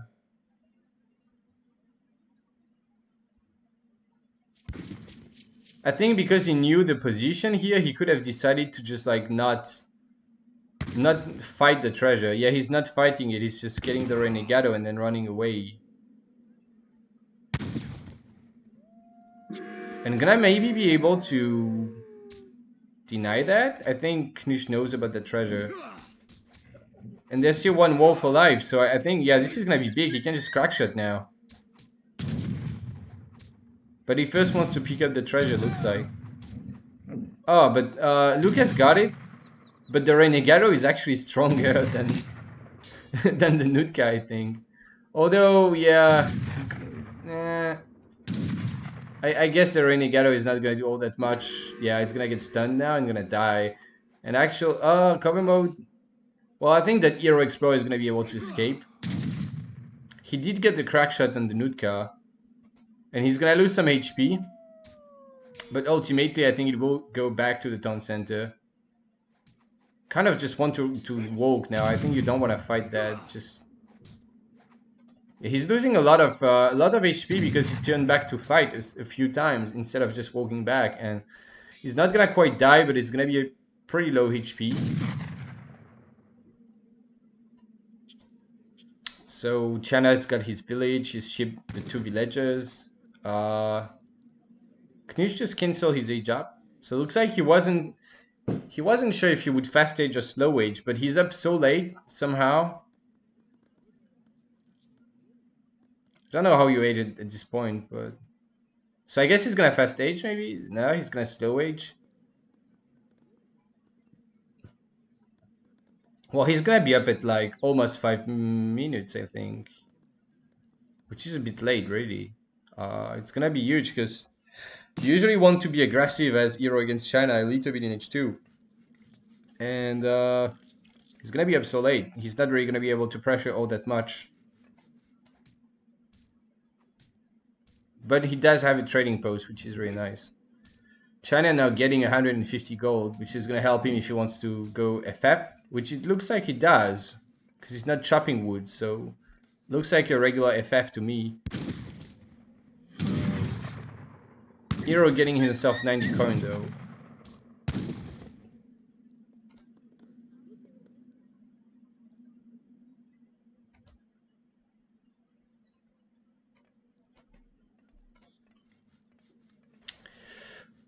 I think because he knew the position here, he could have decided to just like not fight the treasure. Yeah, he's not fighting it, he's just getting the Renegado and then running away. And gonna maybe be able to deny that? I think Knusch knows about the treasure. And there's still one wolf alive, so I think, yeah, this is gonna be big. He can just crackshot now. But he first wants to pick up the treasure, looks like. Oh, but Lucas got it. But the Renegado is actually stronger than than the Nutka, I think. Although, yeah, I guess the Renegado is not gonna do all that much. Yeah, it's gonna get stunned now and gonna die. And actual, cover mode. Well, I think that Hero Explorer is gonna be able to escape. He did get the crack shot on the Nutka. And he's gonna lose some HP. But ultimately, I think it will go back to the town center. Kind of just want to walk now. I think you don't want to fight that. Just he's losing a lot of HP because he turned back to fight a few times instead of just walking back. And he's not gonna quite die, but it's gonna be a pretty low HP. So China's got his village. He's shipped the 2 villagers. Knusch just cancel his age up. So it looks like he wasn't sure if he would fast age or slow age, but he's up so late somehow. Don't know how you age at this point, but so I guess he's gonna fast age maybe. No, he's gonna slow age. Well, he's gonna be up at like almost 5 minutes, I think, which is a bit late, really. It's gonna be huge because you usually want to be aggressive as hero against China a little bit in H2. And he's gonna be up so late. He's not really gonna be able to pressure all that much. But he does have a trading post, which is really nice. China now getting 150 gold, which is gonna help him if he wants to go FF, which it looks like he does, because he's not chopping wood, so looks like a regular FF to me. Hero getting himself 90 coin though.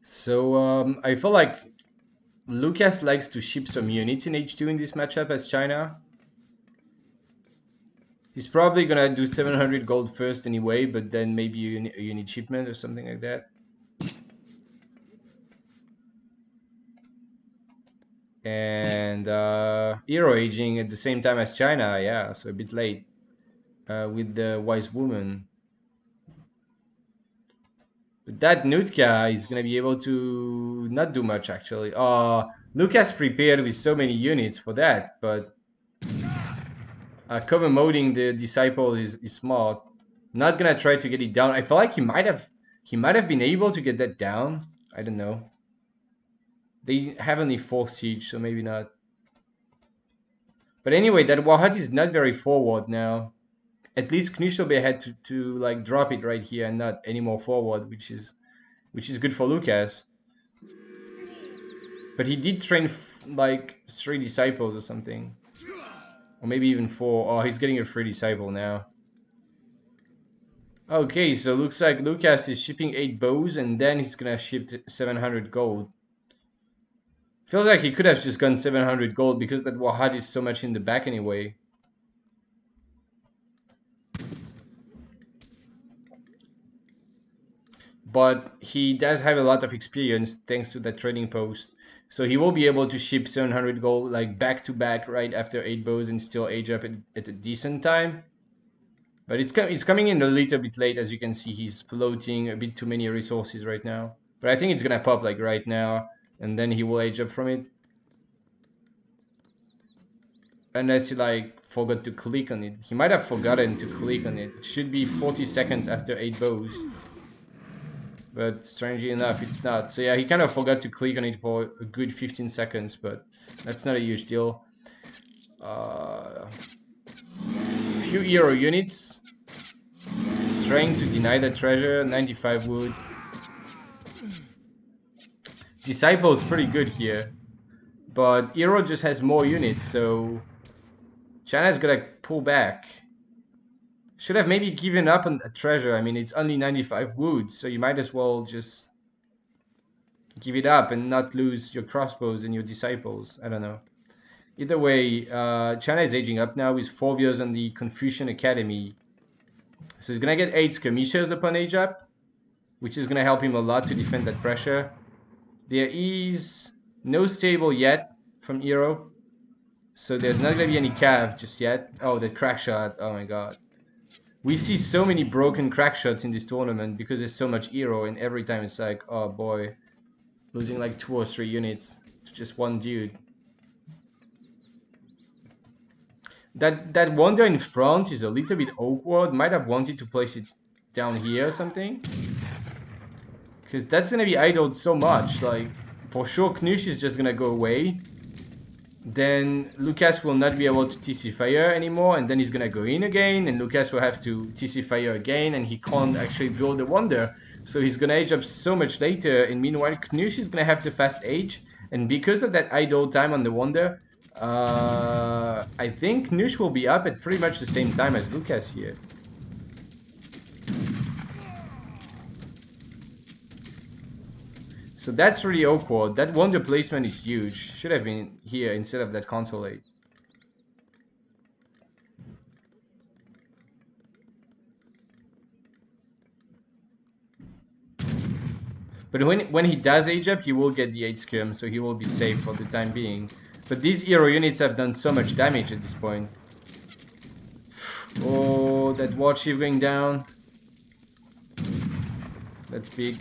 So I feel like Lucas likes to ship some units in H2 in this matchup as China. He's probably gonna do 700 gold first anyway, but then maybe a unit shipment or something like that. And hero aging at the same time as China, yeah, so a bit late with the wise woman. But that Nutka is gonna be able to not do much actually. Lucas prepared with so many units for that, but cover moding the disciple is smart. Not gonna try to get it down. I feel like he might have been able to get that down. I don't know. They have only 4 siege, so maybe not. But anyway, that Warhut is not very forward now. At least Knuschelbär had to like drop it right here and not any more forward, which is good for Lucas. But he did train like 3 disciples or something, or maybe even 4. Oh, he's getting a free disciple now. Okay, so looks like Lucas is shipping 8 bows and then he's gonna ship 700 gold. Feels like he could have just gone 700 gold because that Warhut is so much in the back anyway. but he does have a lot of experience thanks to that trading post. So he will be able to ship 700 gold like back to back right after 8 bows and still age up at a decent time. But it's coming in a little bit late, as you can see. He's floating a bit too many resources right now. But I think it's gonna pop like right now, and then he will age up from it. Unless he like forgot to click on it. He might have forgotten to click on it. It should be 40 seconds after 8 bows. But strangely enough, it's not. So yeah, he kind of forgot to click on it for a good 15 seconds, but that's not a huge deal. Few hero units trying to deny the treasure. 95 wood. Disciple's pretty good here, but hero just has more units, so China's gonna pull back. Should have maybe given up on a treasure. I mean, it's only 95 wood, so you might as well just give it up and not lose your crossbows and your disciples. I don't know. Either way, China is aging up now with 4 years on the Confucian Academy. So he's gonna get 8 skirmishers upon age up, which is gonna help him a lot to defend that pressure. There is no stable yet from hero, so there's not gonna be any cav just yet. Oh, that crack shot, oh my god. We see so many broken crack shots in this tournament because there's so much hero, and every time it's like, oh boy, losing like 2 or 3 units to just one dude. That wonder in front is a little bit awkward. Might have wanted to place it down here or something, because that's gonna be idled so much. Like for sure, Knusch is just gonna go away. Then Lucas will not be able to TC fire anymore, and then he's gonna go in again, and Lucas will have to TC fire again, and he can't actually build the wonder, so he's gonna age up so much later. And meanwhile, Knusch is gonna have the fast age, and because of that idle time on the wonder, I think Knusch will be up at pretty much the same time as Lucas here. So that's really awkward. That wonder placement is huge. Should have been here instead of that consulate. But when he does age up, he will get the 8 skirm, so he will be safe for the time being. But these hero units have done so much damage at this point. Oh, that warchief going down. That's big.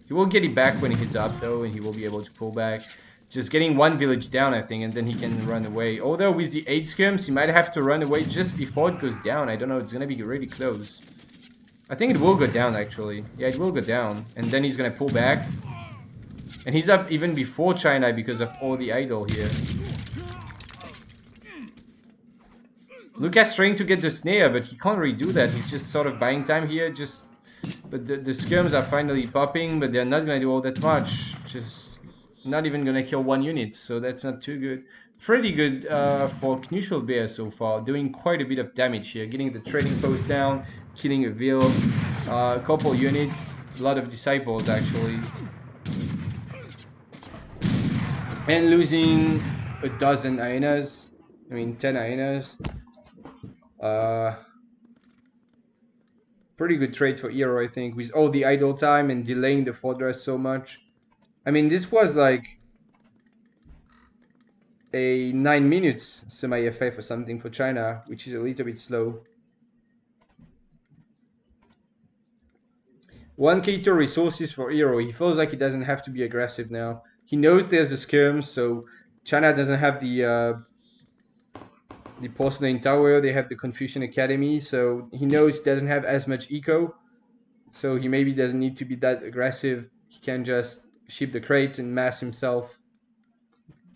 He will get it back when he's up though, and he will be able to pull back. Just getting 1 village down, I think, and then he can run away. Although with the 8 skirms, he might have to run away just before it goes down. I don't know, it's gonna be really close. I think it will go down actually. Yeah, it will go down. And then he's gonna pull back. And he's up even before China because of all the idol here. Lucas trying to get the snare, but he can't really do that. He's just sort of buying time here. But the skirms are finally popping, but they're not gonna do all that much. Just not even gonna kill 1 unit, so that's not too good. Pretty good for Knuschelbär so far, doing quite a bit of damage here. Getting the trading post down, killing a Ville, a couple units, a lot of disciples actually. And losing a dozen hyenas, 10 hyenas. Pretty good trade for hero, I think, with all the idle time and delaying the fortress so much. I mean, this was like a 9 minutes semi-FF or something for China, which is a little bit slow. 1k2 resources for hero. He feels like he doesn't have to be aggressive now. He knows there's a skirm, so China doesn't have the Porcelain Tower. They have the Confucian Academy, so he knows he doesn't have as much eco, so he maybe doesn't need to be that aggressive. He can just ship the crates and mass himself,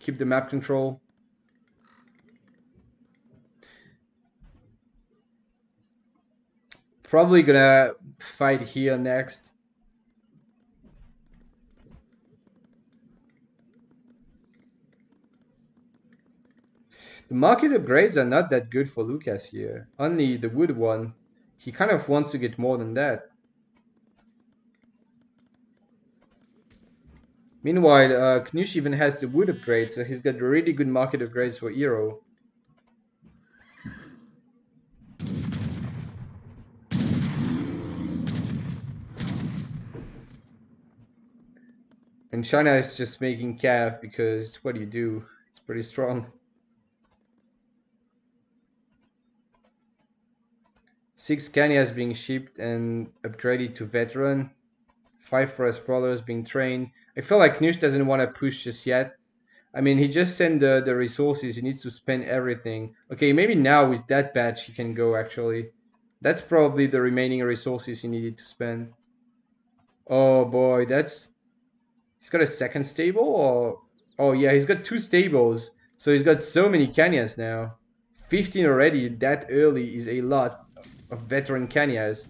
keep the map control. Probably gonna fight here next. The market upgrades are not that good for Lucas here. Only the wood one. He kind of wants to get more than that. Meanwhile, Knusch even has the wood upgrade, so he's got really good market upgrades for hero. And China is just making calf because what do you do? It's pretty strong. 6 Kenyas being shipped and upgraded to veteran. 5 forest brawlers being trained. I feel like Knusch doesn't want to push just yet. I mean, he just sent the resources. He needs to spend everything. Okay, maybe now with that batch he can go actually. That's probably the remaining resources he needed to spend. Oh boy, that's... He's got a second stable or... Oh yeah, he's got 2 stables. So he's got so many Kenyas now. 15 already that early is a lot of veteran Kenyas.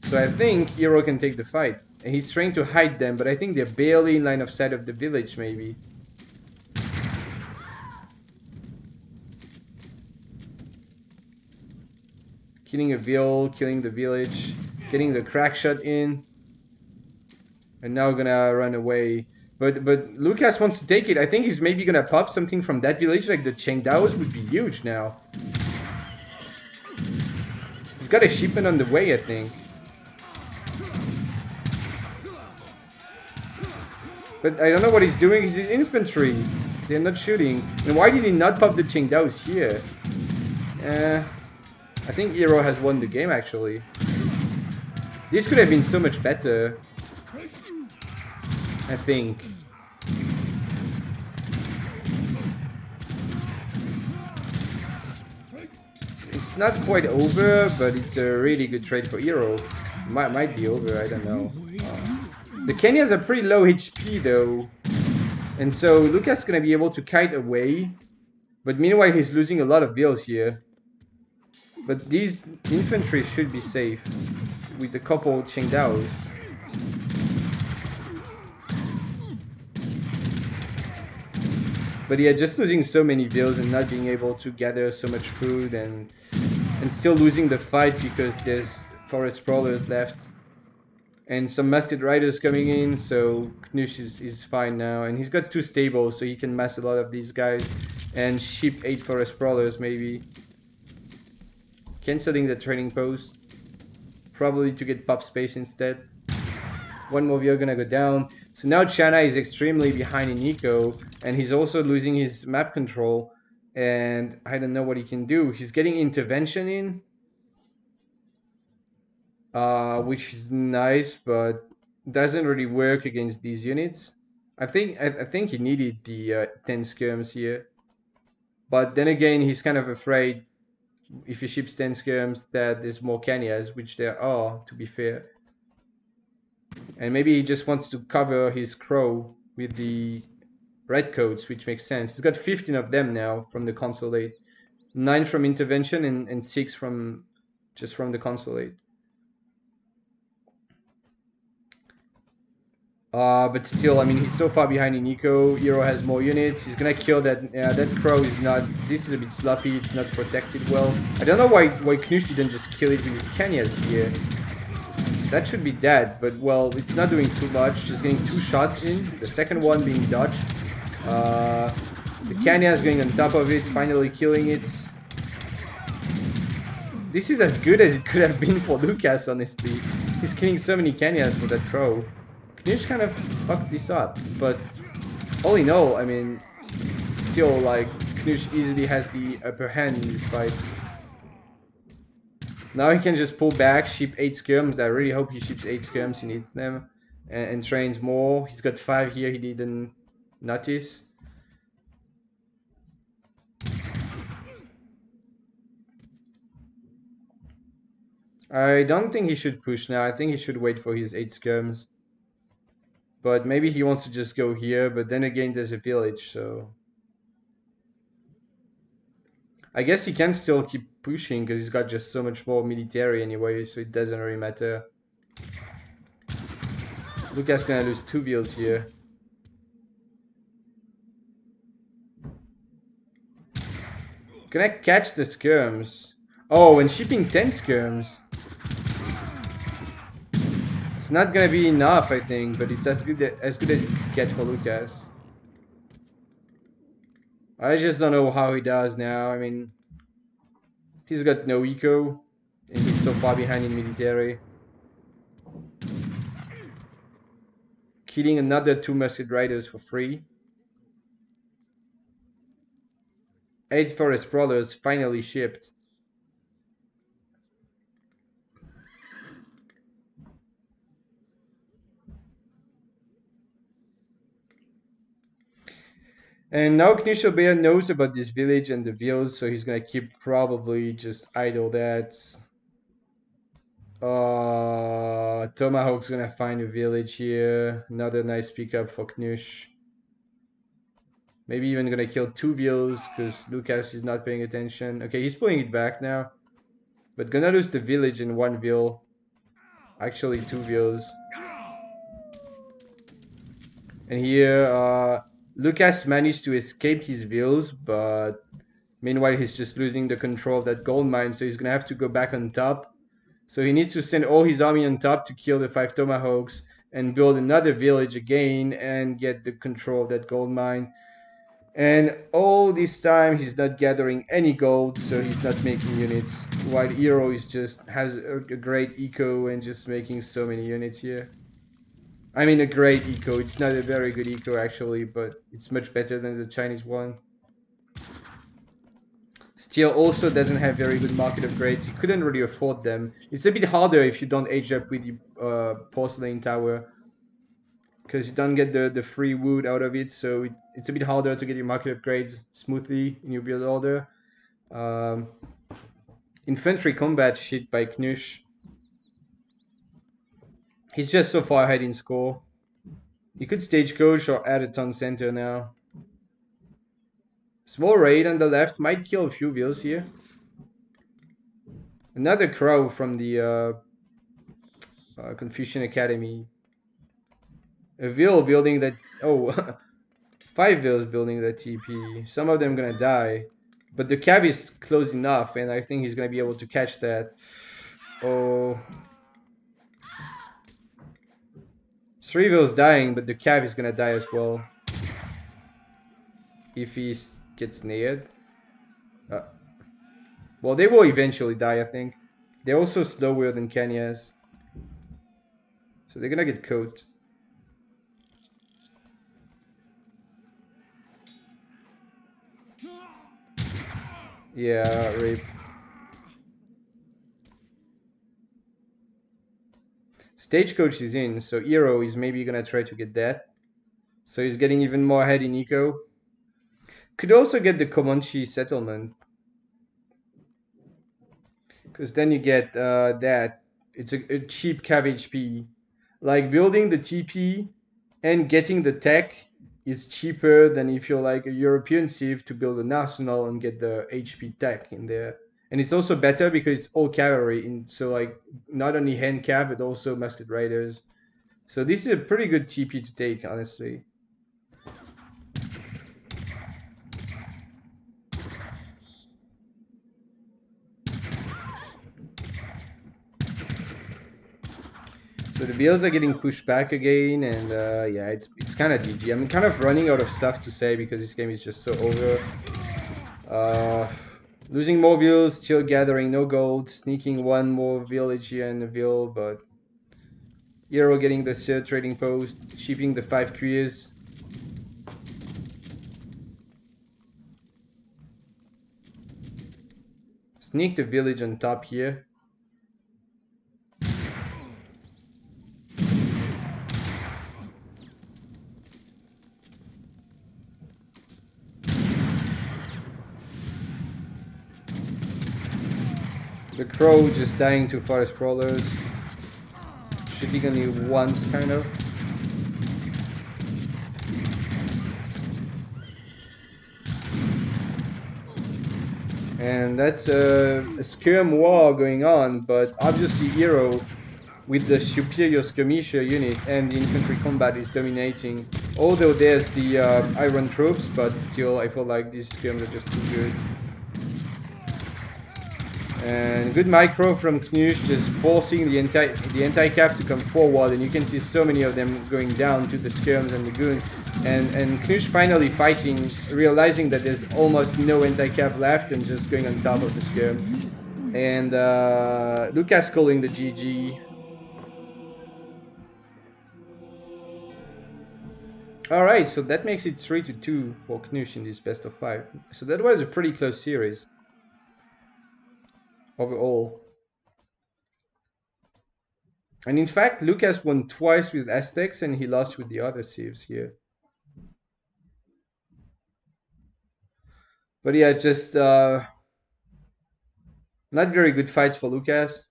So I think Hero can take the fight. And he's trying to hide them, but I think they're barely in line of sight of the village maybe. Killing a Ville, killing the village, getting the crack shot in. And now gonna run away. But Lucas wants to take it. I think he's maybe gonna pop something from that village, like the Chengdaos would be huge now. He's got a shipment on the way, I think. But I don't know what he's doing. He's in infantry. They're not shooting. And why did he not pop the Chengdaos here? I think Hero has won the game actually. This could have been so much better. I think. It's not quite over, but it's a really good trade for Hero. Might be over, I don't know. The Kenyas are pretty low HP though. And so Lucas is gonna be able to kite away. But meanwhile he's losing a lot of bills here. But these infantry should be safe with a couple Chengdaos. But yeah, just losing so many bills and not being able to gather so much food and still losing the fight because there's forest brawlers left. And some masked riders coming in, so Knusch is fine now. And he's got 2 stables, so he can mass a lot of these guys and ship 8 forest brawlers maybe. Cancelling the training post, probably to get pop space instead. 1 more Mobile gonna go down. So now China is extremely behind in eco, and he's also losing his map control. And I don't know what he can do. He's getting intervention in, which is nice, but doesn't really work against these units. I think he needed the 10 skirms here, but then again he's kind of afraid. If he ships 10 skirms that there's more Kenyas, which there are, to be fair. And maybe he just wants to cover his crow with the redcoats, which makes sense. He's got 15 of them now from the consulate. 9 from intervention and 6 from just from the consulate. But still, I mean, he's so far behind in eco. Hero has more units. He's gonna kill that. That crow is not. This is a bit sloppy. It's not protected well. I don't know why Knusch didn't just kill it with his Kenyas here. That should be dead, but well, it's not doing too much. Just getting 2 shots in. The second one being dodged. The Kenyas going on top of it, finally killing it. This is as good as it could have been for Lucas, honestly. He's killing so many Kenyas for that crow. Knusch kind of fucked this up, but all in all, I mean, still, like, Knusch easily has the upper hand in this fight. Now he can just pull back, ship 8 skirms. I really hope he ships 8 skirms, he needs them, and trains more. He's got 5 here, he didn't notice. I don't think he should push now. I think he should wait for his 8 skirms. But maybe he wants to just go here, but then again there's a village, so... I guess he can still keep pushing because he's got just so much more military anyway, so it doesn't really matter. Lucas gonna lose 2 bills here. Can I catch the skirms? Oh, and shipping 10 skirms. It's not gonna be enough, I think, but it's as good as it could get for Lucas. I just don't know how he does now. I mean, he's got no eco, and he's so far behind in military. killing another 2 Musket Riders for free. 8 Forest Brawlers finally shipped. And now Knuschelbär knows about this village and the vills, so he's gonna keep probably just idle that. Tomahawk's gonna find a village here. Another nice pickup for Knusch. Maybe even gonna kill 2 vills because Lucas is not paying attention. Okay, he's pulling it back now. But gonna lose the village in 1 vill. Actually 2 vills. And here, Lucas managed to escape his vills, but meanwhile he's just losing the control of that gold mine, so he's gonna have to go back on top. So he needs to send all his army on top to kill the 5 Tomahawks and build another village again and get the control of that gold mine. And all this time he's not gathering any gold, so he's not making units, while Hero is just has a great eco and just making so many units here. I mean a great eco, it's not a very good eco actually, but it's much better than the Chinese one. Still also doesn't have very good market upgrades, he couldn't really afford them. It's a bit harder if you don't age up with the porcelain tower, because you don't get the free wood out of it, so it's a bit harder to get your market upgrades smoothly in your build order. Infantry combat shit by Knusch. He's just so far ahead in score. He could stagecoach or add a town center now. Small raid on the left might kill a few vills here. Another crow from the Confucian Academy. A vill building that... Oh, 5 vills building that TP. Some of them gonna die. But the cav is close enough, and I think he's gonna be able to catch that. Oh... 3 vills dying, but the cav is gonna die as well. If he gets nailed. Well, they will eventually die, I think. They're also slower than Kenya's. So they're gonna get caught. Yeah, rape. Stagecoach is in, so Hero is maybe gonna try to get that. So he's getting even more ahead in eco. Could also get the Comanche settlement. Because then you get that. It's a cheap cav HP. Like building the TP and getting the tech is cheaper than if you're like a European Civ to build an arsenal and get the HP tech in there. And it's also better because it's all cavalry, so like not only hand cav but also musket riders. So this is a pretty good TP to take, honestly. So the bills are getting pushed back again, and yeah, it's kind of GG. I'm kind of running out of stuff to say because this game is just so over. Losing more vills, still gathering no gold, sneaking 1 more village here in the vill, but Hero getting the third trading post, shipping the 5 queers. Sneak the village on top here. The crow just dying to forest crawlers. Shooting only once, kind of. And that's a skirm war going on, but obviously Hero, with the superior skirmisher unit and the infantry combat, is dominating. Although there's the iron troops, but still I feel like these skirms are just too good. And good micro from Knusch, just forcing the anti-cav to come forward, and you can see so many of them going down to the skirms and the goons. And Knusch finally fighting, realizing that there's almost no anti-cav left, and just going on top of the skirms. And Lucas calling the GG. All right, so that makes it 3-2 for Knusch in this best of 5. So that was a pretty close series overall. And in fact, Lucas won twice with Aztecs and he lost with the other Civs here. But yeah, just not very good fights for Lucas.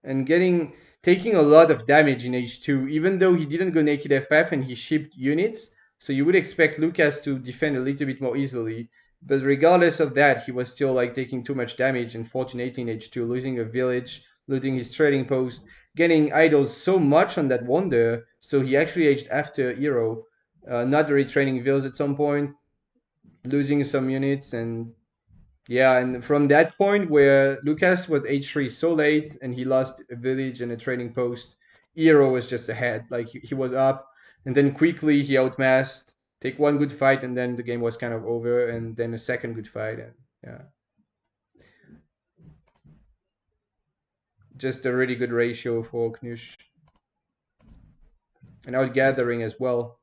And taking a lot of damage in H2, even though he didn't go naked FF and he shipped units. So you would expect Lucas to defend a little bit more easily. But regardless of that, he was still like taking too much damage and 14-18 H2, losing a village, losing his trading post, getting idols so much on that wonder. So he actually aged after Hero, not retraining vills at some point, losing some units, and yeah, and from that point where Lucas was H3 so late and he lost a village and a trading post, Hero was just ahead. Like he was up, and then quickly he outmassed, take one good fight, and then the game was kind of over, and then a second good fight, and yeah. Just a really good ratio for Knusch. And outgathering as well.